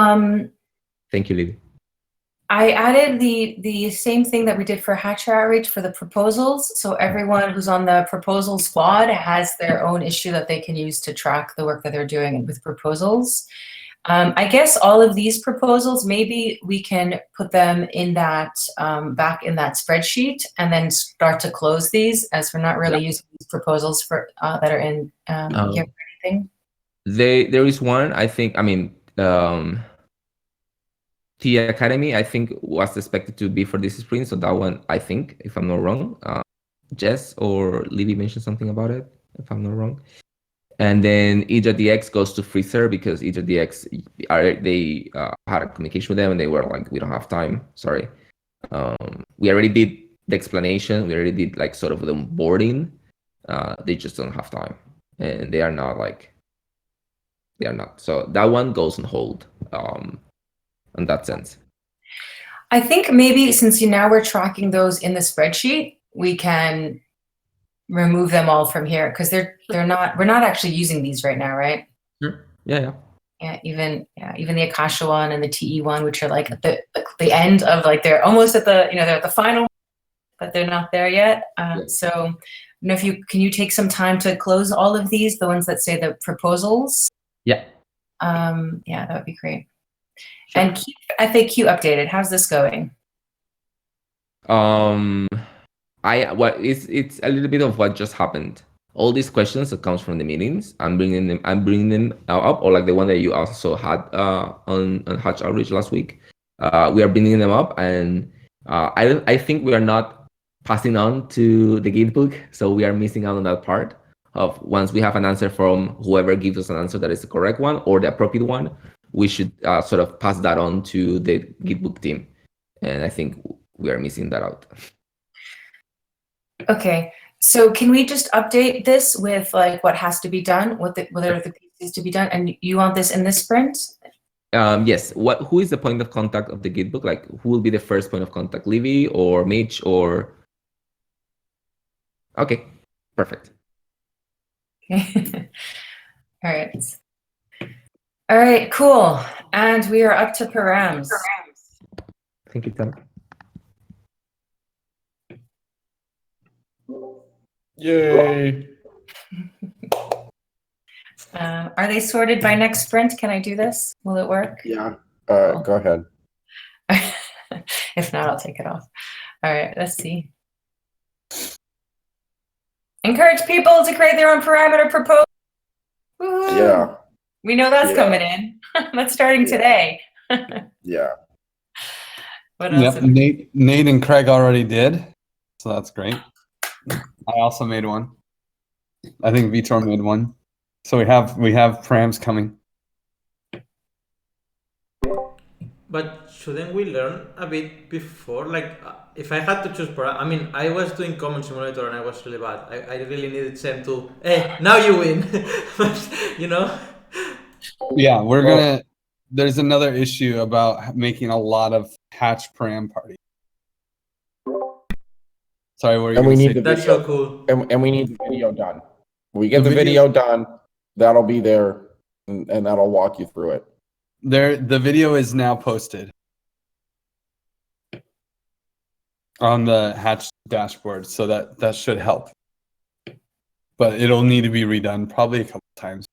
Thank you, Libby. I added the same thing that we did for Hacher outreach for the proposals. So everyone who's on the proposal squad has their own issue that they can use to track the work that they're doing with proposals. I guess all of these proposals, maybe we can put them in that back in that spreadsheet and then start to close these, as we're not really using these proposals for that are in here for anything. There is one, I think, I mean, TE Academy, I think, was expected to be for this sprint. So that one, I think, if I'm not wrong, Jess or Libby mentioned something about it, if I'm not wrong. And then EJDX goes to Freezer because EJDX, they had a communication with them and they were like, we don't have time, sorry. We already did the explanation. We already did like sort of the onboarding. They just don't have time. And they are not. So that one goes on hold in that sense. I think maybe since now we're tracking those in the spreadsheet, we can remove them all from here because we're not actually using these right now, right? Sure. Yeah. Yeah, even the Akasha one and the TE one, which are like at the end of like they're almost at the they're at the final, but they're not there yet. So, can you take some time to close all of these, the ones that say the proposals? Yeah. Yeah, that would be great. Sure. And keep FAQ updated. How's this going? It's a little bit of what just happened. All these questions that comes from the meetings, I'm bringing them up, or like the one that you also had on Hatch Outreach last week. We are bringing them up, and I think we are not passing on to the Gitebook, so we are missing out on that part of once we have an answer from whoever gives us an answer that is the correct one or the appropriate one, we should sort of pass that on to the Gitebook team, and I think we are missing that out. Okay, so can we just update this with like what has to be done, what are the pieces to be done, and you want this in this sprint? Yes. Who is the point of contact of the Gitebook? Like, who will be the first point of contact? Livy or Mitch or? Okay, perfect. Okay. All right, cool. And we are up to Params. Thank you, Tom. Yay. Are they sorted by next sprint? Can I do this? Will it work? Yeah. Go ahead. If not, I'll take it off. All right, let's see. Encourage people to create their own parameter proposal. Yeah. We know that's coming in. That's starting today. Yeah. What else? Yep, Nate and Craig already did, so that's great. I also made one. I think Vitor made one. So we have params coming. But shouldn't we learn a bit before? Like, if I had to choose I mean, I was doing Common Simulator and I was really bad. I really needed Sam to, hey, now you win. You know? Yeah, there's another issue about making a lot of hatch param party. Sorry, what are you And we gonna need say? That's so cool. And we need the video done. When we get the video done, that'll be there and that'll walk you through it. The video is now posted on the Hatch dashboard, so that should help. But it'll need to be redone probably a couple times.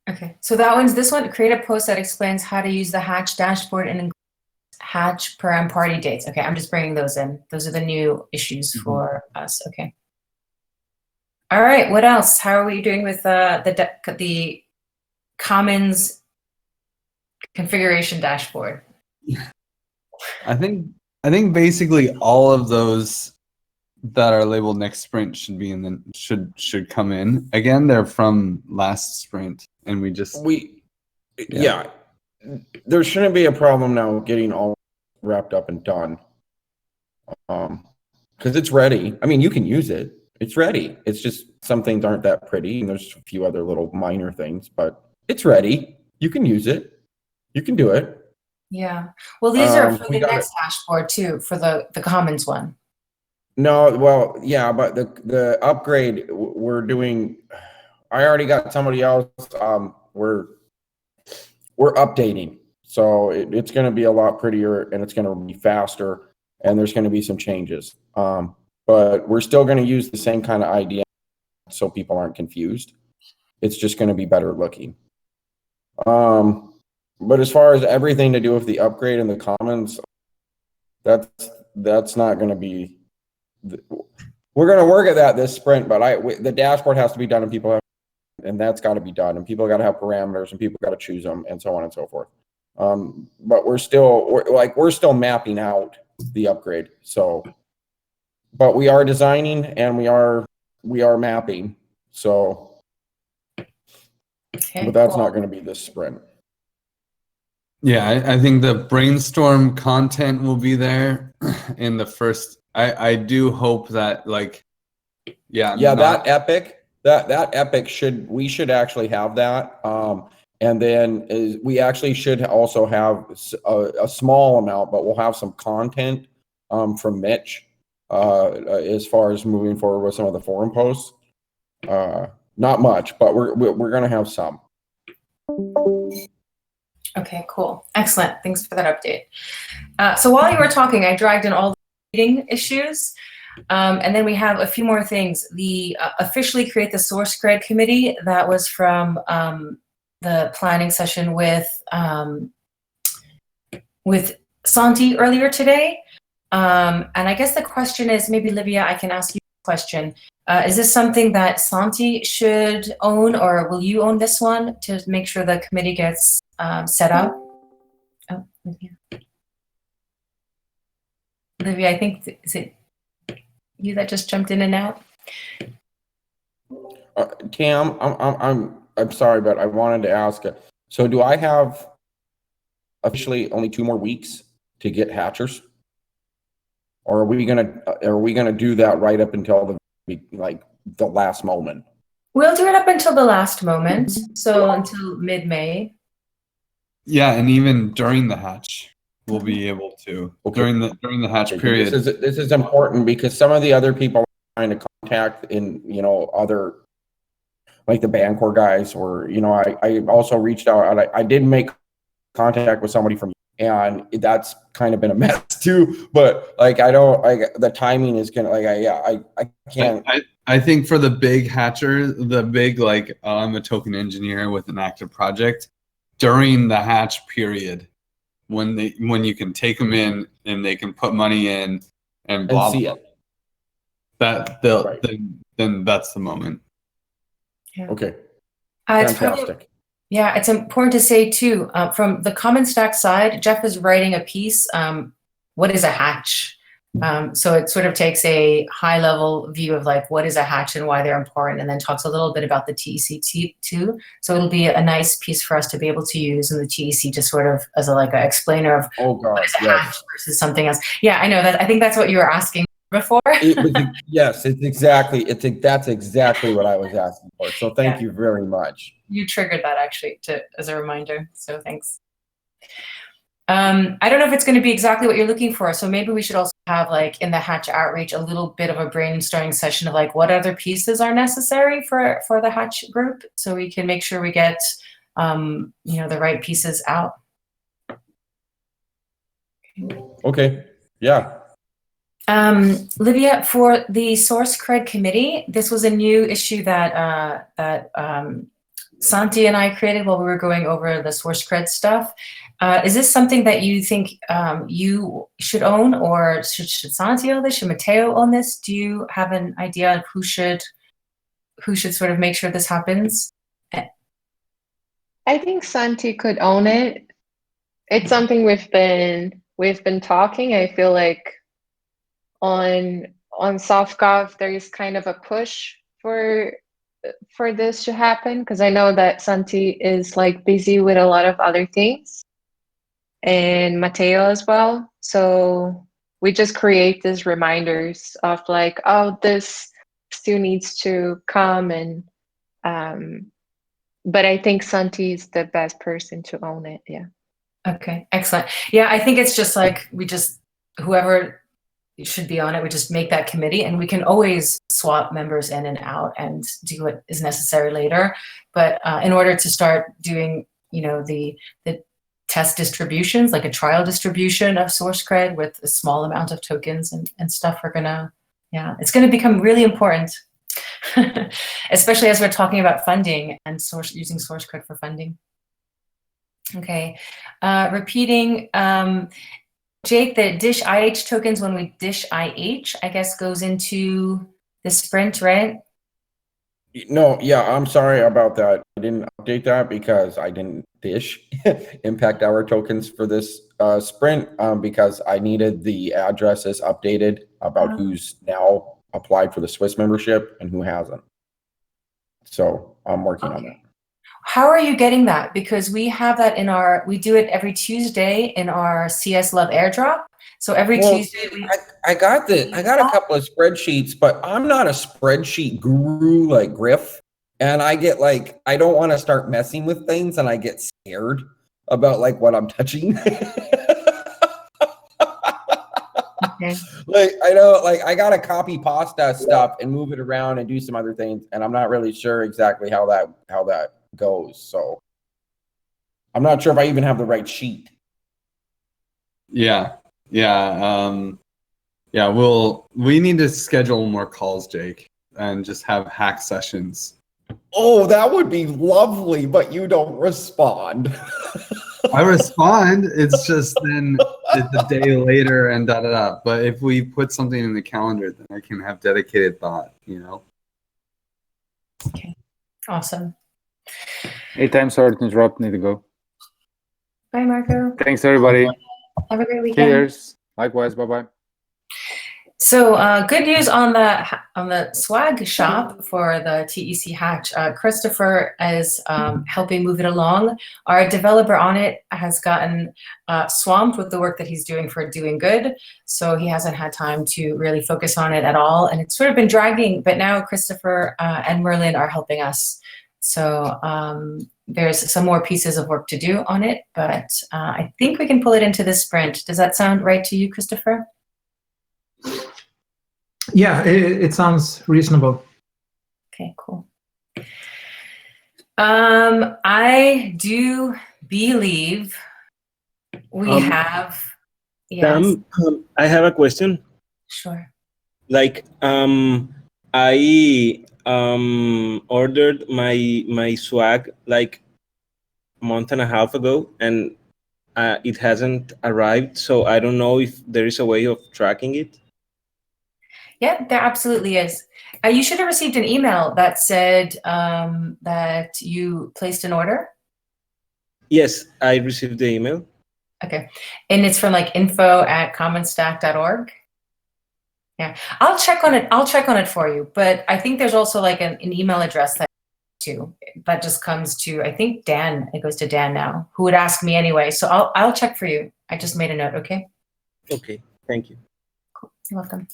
Okay, so this one, create a post that explains how to use the Hatch dashboard and Hatch param party dates. Okay, I'm just bringing those in. Those are the new issues for us. Okay. All right, what else? How are we doing with the Commons configuration dashboard? I think basically all of those that are labeled next sprint should be in the should come in. Again, they're from last sprint, and yeah. There shouldn't be a problem now getting all wrapped up and done. Because it's ready. I mean, you can use it. It's ready. It's just some things aren't that pretty, and there's a few other little minor things, but it's ready. You can use it. You can do it. Yeah. Well, these are for the next dashboard too, for the Commons one. No, well, yeah, but the upgrade we're doing, I already got somebody else. We're updating, so it's going to be a lot prettier, and it's going to be faster, and there's going to be some changes. But we're still going to use the same kind of idea, so people aren't confused. It's just going to be better looking. But as far as everything to do with the upgrade and the Commons, that's not going to be. We're going to work at that this sprint, but the dashboard has to be done, and that's got to be done, and people got to have parameters, and people got to choose them, and so on and so forth. But we're still mapping out the upgrade. So, but we are designing and we are mapping. So, okay, but that's not going to be this sprint. Yeah, I think the brainstorm content will be there in the first. I do hope that that epic we should actually have that. And then we actually should also have a small amount, but we'll have some content from Mitch as far as moving forward with some of the forum posts. Not much, but we're going to have some. Okay, cool. Excellent. Thanks for that update. So while you were talking, I dragged in all the reading issues. And then we have a few more things. The officially create the source grid committee, that was from the planning session with Santi earlier today. And I guess the question is, maybe Livia, I can ask you a question. Is this something that Santi should own, or will you own this one to make sure the committee gets set up? Oh, Livia. Livia, I think, is it you that just jumped in and out? Cam, I'm sorry, but I wanted to ask. So, do I have officially only 2 more weeks to get Hachers, or are we gonna do that right up until the last moment? We'll do it up until the last moment, so until mid-May. Yeah, and even during the hatch, we'll be able to during the hatch period. This is important because some of the other people I'm trying to contact in other, like the Bancor guys, or I also reached out. I did make contact with somebody from, and that's kind of been a mess too. But the timing is gonna I can't. I think for the big hatcher, the big I'm a token engineer with an active project, during the hatch period, when you can take them in and they can put money in and blah, see blah, it. Then that's the moment. Yeah. Okay. Fantastic. It's important to say too, from the Common Stack side, Jeff is writing a piece, what is a hatch? So it sort of takes a high level view of what is a hatch and why they're important, and then talks a little bit about the TEC too. So it'll be a nice piece for us to be able to use in the TEC, just sort of as a explainer of what is a hatch versus something else. Yeah, I know that. I think that's what you were asking before. Yes, that's exactly what I was asking for. So thank you very much. You triggered that actually as a reminder. So thanks. I don't know if it's going to be exactly what you're looking for. So maybe we should also have in the Hatch outreach, a little bit of a brainstorming session of what other pieces are necessary for the Hatch group, so we can make sure we get, the right pieces out. Okay. Yeah. Livia, for the source cred committee, this was a new issue that Santi and I created while we were going over the source cred stuff. Is this something that you think you should own, or should Santi own this? Should Matteo own this? Do you have an idea of who should sort of make sure this happens? I think Santi could own it. It's something we've been we've been talking, I feel like on SoftGov there is kind of a push for this to happen, because I know that Santi is like busy with a lot of other things, and Mateo as well. So we just create these reminders of like, oh, this still needs to come, and but I think Santi is the best person to own it. Yeah. Okay, excellent. Yeah, I think it's just like whoever should be on it, we just make that committee, and we can always swap members in and out and do what is necessary later. But in order to start doing, the test distributions, like a trial distribution of SourceCred with a small amount of tokens and stuff, it's gonna become really important, especially as we're talking about funding and using SourceCred for funding. Okay, repeating, Jake, the dish IH tokens, when we dish IH, I guess goes into the Sprint, right? No, yeah, I'm sorry about that. I didn't update that because I didn't dish impact hour tokens for this Sprint because I needed the addresses updated about who's now applied for the Swiss membership and who hasn't. So I'm working on that. How are you getting that? Because we have that we do it every Tuesday in our CS Love airdrop. So every Tuesday I got a couple of spreadsheets, but I'm not a spreadsheet guru like Griff. And I get like, I don't want to start messing with things, and I get scared about like what I'm touching. Okay. Like I know, like I gotta copy pasta stuff and move it around and do some other things, and I'm not really sure exactly how that goes. So I'm not sure if I even have the right sheet. Yeah. We need to schedule more calls, Jake, and just have hack sessions. Oh, that would be lovely, but you don't respond. I respond. It's just then it's a day later and da-da-da. But if we put something in the calendar, then I can have dedicated thought, Okay, awesome. Hey, time, sorry to interrupt. Need to go. Bye, Marco. Thanks, everybody. Have a great weekend. Cheers. Likewise. Bye-bye. So good news on the swag shop for the TEC Hatch. Christopher is helping move it along. Our developer on it has gotten swamped with the work that he's doing for Doing Good, so he hasn't had time to really focus on it at all, and it's sort of been dragging. But now Christopher and Merlin are helping us. So there's some more pieces of work to do on it, but I think we can pull it into the sprint. Does that sound right to you, Christopher? Yeah, it sounds reasonable. Okay, cool. I do believe we have. Yes. I have a question. Sure. Like, I ordered my swag like a month and a half ago, and it hasn't arrived. So I don't know if there is a way of tracking it. Yeah, there absolutely is. You should have received an email that said that you placed an order. Yes, I received the email. Okay, and it's from like info@commonstack.org. Yeah, I'll check on it. I'll check on it for you. But I think there's also like an email address that just comes to, I think, Dan. It goes to Dan now, who would ask me anyway. So I'll check for you. I just made a note. Okay. Okay. Thank you. Cool. You're welcome.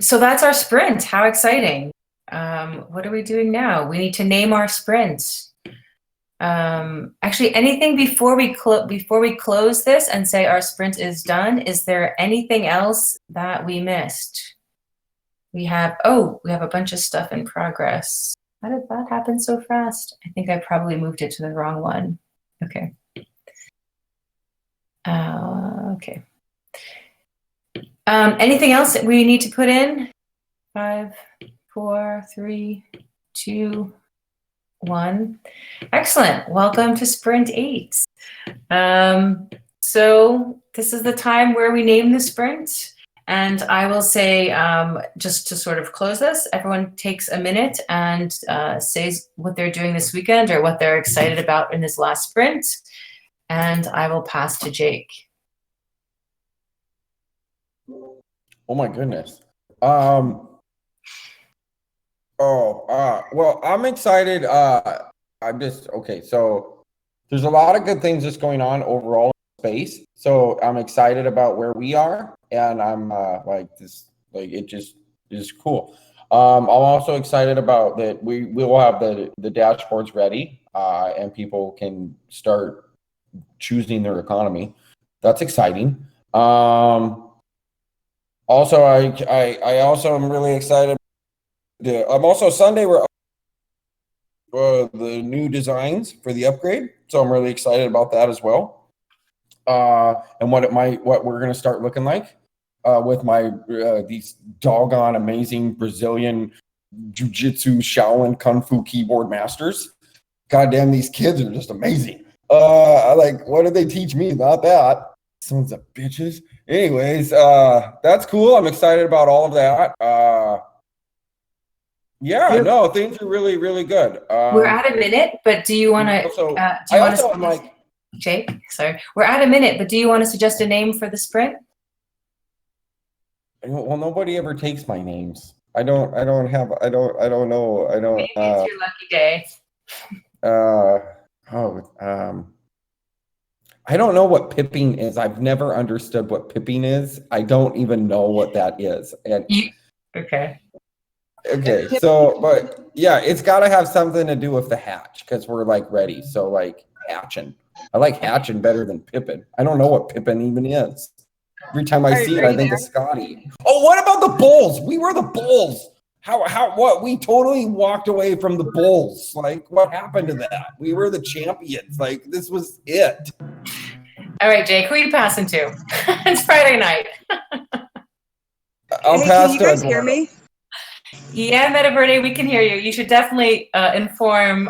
So that's our sprint. How exciting. What are we doing now? We need to name our sprint. Actually, anything before we close this and say our sprint is done? Is there anything else that we missed? We have a bunch of stuff in progress. How did that happen so fast? I think I probably moved it to the wrong one. Okay. Okay. Anything else that we need to put in? 5, 4, 3, 2, 1. Excellent. Welcome to Sprint 8. So this is the time where we name the sprint. And I will say, just to sort of close this, everyone takes a minute and says what they're doing this weekend or what they're excited about in this last sprint. and I will pass to Jake. Oh my goodness. Well, I'm excited. I'm just okay. So there's a lot of good things just going on overall in space. So I'm excited about where we are, and I'm like this. Like it just is cool. I'm also excited about that we will have the dashboards ready, and people can start choosing their economy. That's exciting. Also, I also am really excited. I'm also Sunday we're the new designs for the upgrade, so I'm really excited about that as well. And what we're gonna start looking like with my these doggone amazing Brazilian jiu-jitsu Shaolin Kung Fu keyboard masters. Goddamn, these kids are just amazing. Like, what did they teach me? Not that. Sons of bitches. Anyways, that's cool. I'm excited about all of that. Yeah, no, things are really, really good. We're at a minute, but do you want to? Jake, sorry, we're at a minute, but do you want to suggest a name for the sprint? Well, nobody ever takes my names. I don't know. Maybe it's your lucky day. I don't know what pipping is. I've never understood what pipping is. I don't even know what that is. Okay. Okay, so, but yeah, it's got to have something to do with the hatch because we're like ready. So like hatching. I like hatching better than pippin. I don't know what pippin even is. Every time I see it, I think of Scotty. Oh, what about the Bulls? We were the Bulls. What? We totally walked away from the Bulls. Like, what happened to that? We were the champions. Like, this was it. All right, Jake, who are you passing to? It's Friday night. I'll pass can you guys hear me? Yeah, Meta Verde, we can hear you. You should definitely inform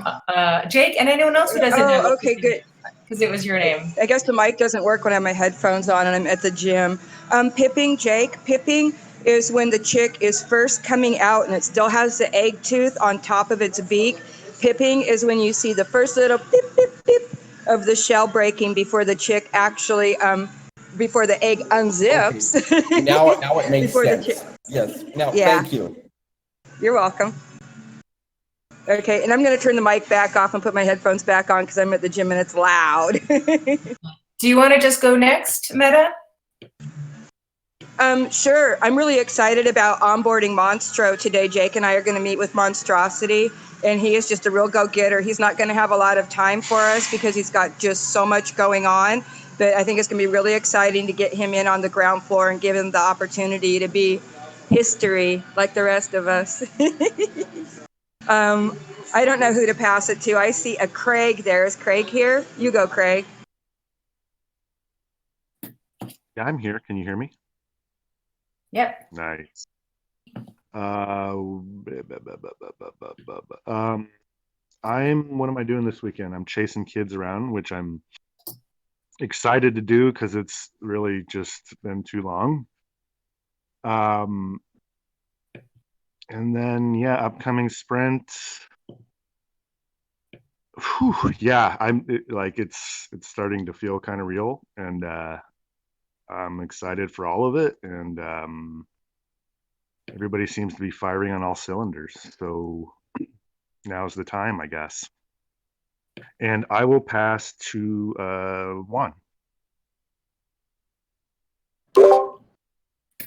Jake and anyone else who doesn't know. Oh, okay, good. Because it was your name. I guess the mic doesn't work when I have my headphones on and I'm at the gym. Pipping, Jake. Pipping is when the chick is first coming out and it still has the egg tooth on top of its beak. Pipping is when you see the first little pip, pip, pip of the shell breaking before the chick actually, before the egg unzips. Okay. Now it makes sense. Yes. Now, thank you. You're welcome. Okay, and I'm going to turn the mic back off and put my headphones back on because I'm at the gym and it's loud. Do you want to just go next, Meta? Sure. I'm really excited about onboarding Monstro today. Jake and I are going to meet with Monstrosity, and he is just a real go-getter. He's not going to have a lot of time for us because he's got just so much going on, but I think it's going to be really exciting to get him in on the ground floor and give him the opportunity to be history like the rest of us. I don't know who to pass it to. I see a Craig there. Is Craig here? You go, Craig. Yeah, I'm here. Can you hear me? Yep. Nice. What am I doing this weekend? I'm chasing kids around, which I'm excited to do because it's really just been too long. And then, yeah, upcoming sprint. Whew, yeah, it's starting to feel kind of real, and I'm excited for all of it. And everybody seems to be firing on all cylinders. So now's the time, I guess. And I will pass to Juan.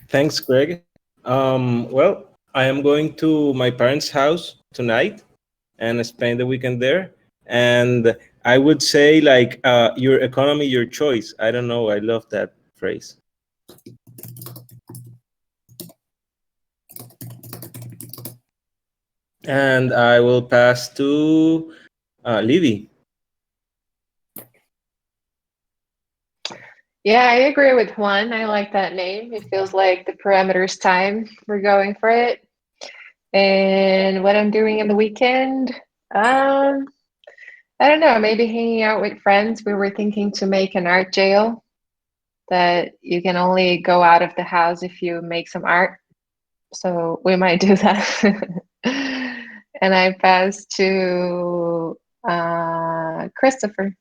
Thanks, Greg. Well, I am going to my parents' house tonight and spend the weekend there. And I would say, like, your economy, your choice. I don't know. I love that phrase. And I will pass to Livy. Yeah, I agree with Juan. I like that name. It feels like the parameters time. We're going for it. And what I'm doing in the weekend, I don't know, maybe hanging out with friends. We were thinking to make an art jail that you can only go out of the house if you make some art. So we might do that. And I pass to Christopher.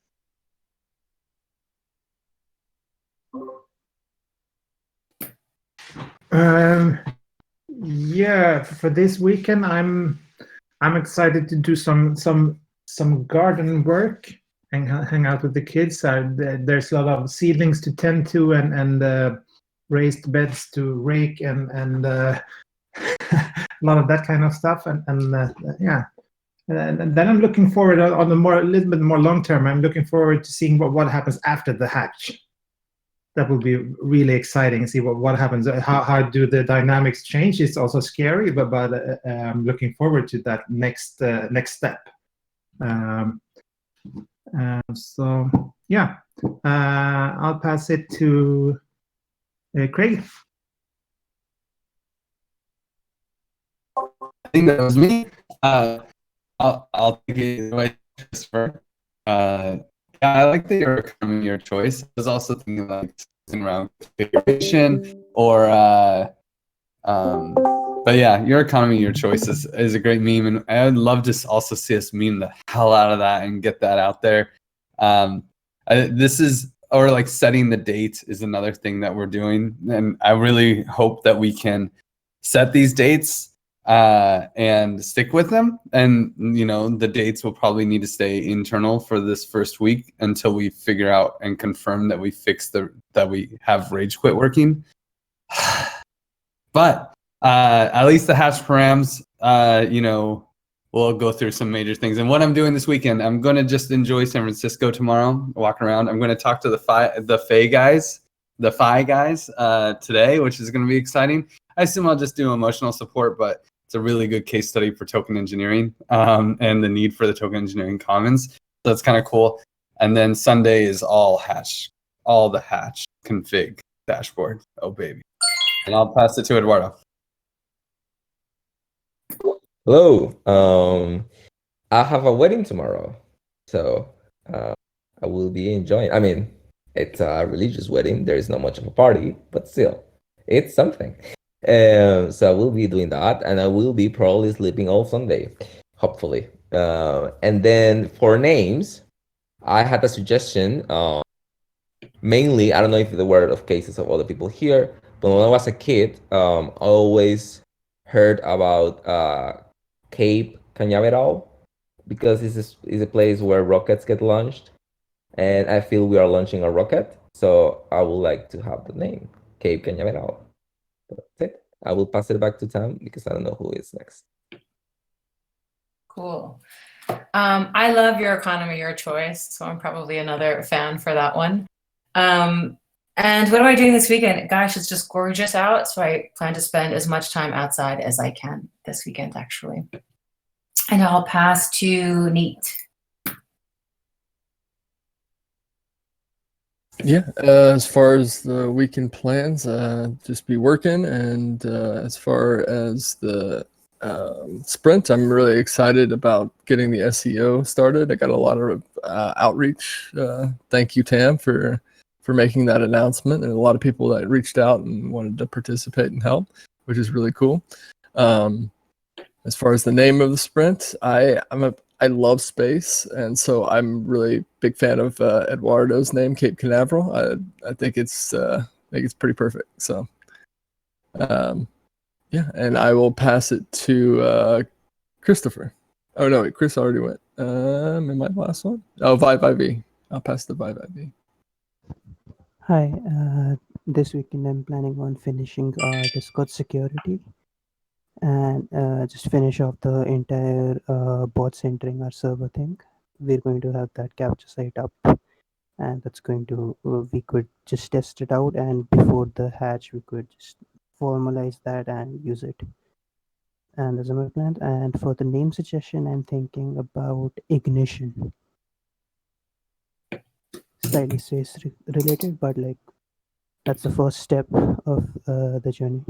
Yeah, for this weekend, I'm excited to do some garden work and hang out with the kids. There's a lot of seedlings to tend to and raised beds to rake and a lot of that kind of stuff. And yeah, and then I'm looking forward on a little bit more long term. I'm looking forward to seeing what happens after the hatch. That will be really exciting. See what happens. How do the dynamics change? It's also scary, but I'm looking forward to that next step. So yeah, I'll pass it to Craig. I think that was me. I'll take it away, Christopher. Yeah, I like that you're coming your choice. I was also thinking like something around configuration or but yeah, your economy, your choice is a great meme, and I would love to also see us meme the hell out of that and get that out there. This is, or like setting the date is another thing that we're doing, and I really hope that we can set these dates and stick with them. And you know, the dates will probably need to stay internal for this first week until we figure out and confirm that we fix that we have rage quit working. But at least the hash params, you know, we'll go through some major things. And what I'm doing this weekend, I'm going to just enjoy San Francisco tomorrow, walking around. I'm going to talk to the Fi guys today, which is going to be exciting. I assume I'll just do emotional support, but it's a really good case study for token engineering and the need for the token engineering commons. So that's kind of cool. And then Sunday is all the hatch config dashboard. Oh, baby. And I'll pass it to Eduardo. Hello. I have a wedding tomorrow, so I will be enjoying. I mean, it's a religious wedding. There is not much of a party, but still, it's something. So I will be doing that, and I will be probably sleeping all Sunday, hopefully. And then for names, I had a suggestion. Mainly, I don't know if the word of cases of other people here, but when I was a kid, I always heard about Cape Cañaveral because this is a place where rockets get launched, and I feel we are launching a rocket, so I would like to have the name Cape Cañaveral. That's it. I will pass it back to Tam because I don't know who is next. Cool. I love your economy, your choice, so I'm probably another fan for that one. And what am I doing this weekend? Gosh, it's just gorgeous out, so I plan to spend as much time outside as I can this weekend, actually. And I'll pass to Neat. Yeah, as far as the weekend plans, just be working. And as far as the sprint, I'm really excited about getting the SEO started. I got a lot of outreach. Thank you, Tam, for making that announcement, and a lot of people that reached out and wanted to participate and help, which is really cool. As far as the name of the sprint, I love space, and so I'm really big fan of Eduardo's name, Cape Canaveral. I think it's pretty perfect. So, yeah, and I will pass it to Christopher. Oh no, wait, Chris already went. Am I the last one? Oh, Vive IV. I'll pass the Vive IV. Hi, this weekend I'm planning on finishing our Discord security and just finish off the entire bots entering our server thing. We're going to have that capture site up, and that's going to, we could just test it out, and before the hatch we could just formalize that and use it. And that's my plan. And for the name suggestion, I'm thinking about Ignition. Slightly space related, but like that's the first step of the journey.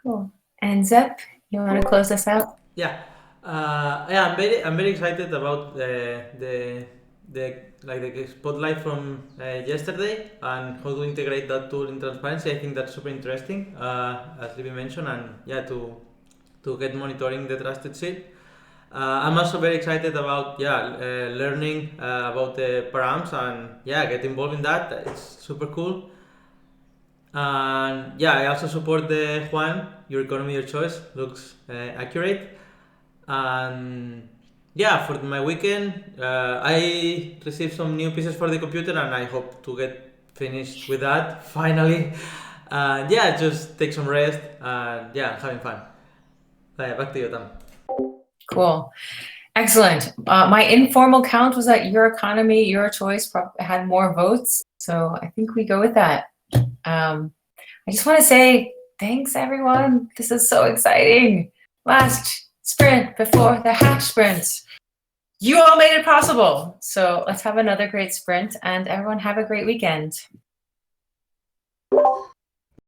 Cool. And Zep, you want to close us out? Yeah. Yeah, I'm very excited about the spotlight from yesterday and how to integrate that tool in transparency. I think that's super interesting, as Libby mentioned, and yeah, to get monitoring the trusted seed. I'm also very excited about learning about the params and get involved in that. It's super cool. And yeah, I also support the Juan, your economy, your choice. Looks accurate. And yeah, for my weekend, I received some new pieces for the computer, and I hope to get finished with that finally. And yeah, just take some rest, and yeah, having fun. Back to you, Tam. Cool. Excellent. My informal count was that your economy, your choice had more votes. So I think we go with that. I just want to say thanks, everyone. This is so exciting. Last sprint before the Hacher sprint. You all made it possible. So let's have another great sprint, and everyone have a great weekend.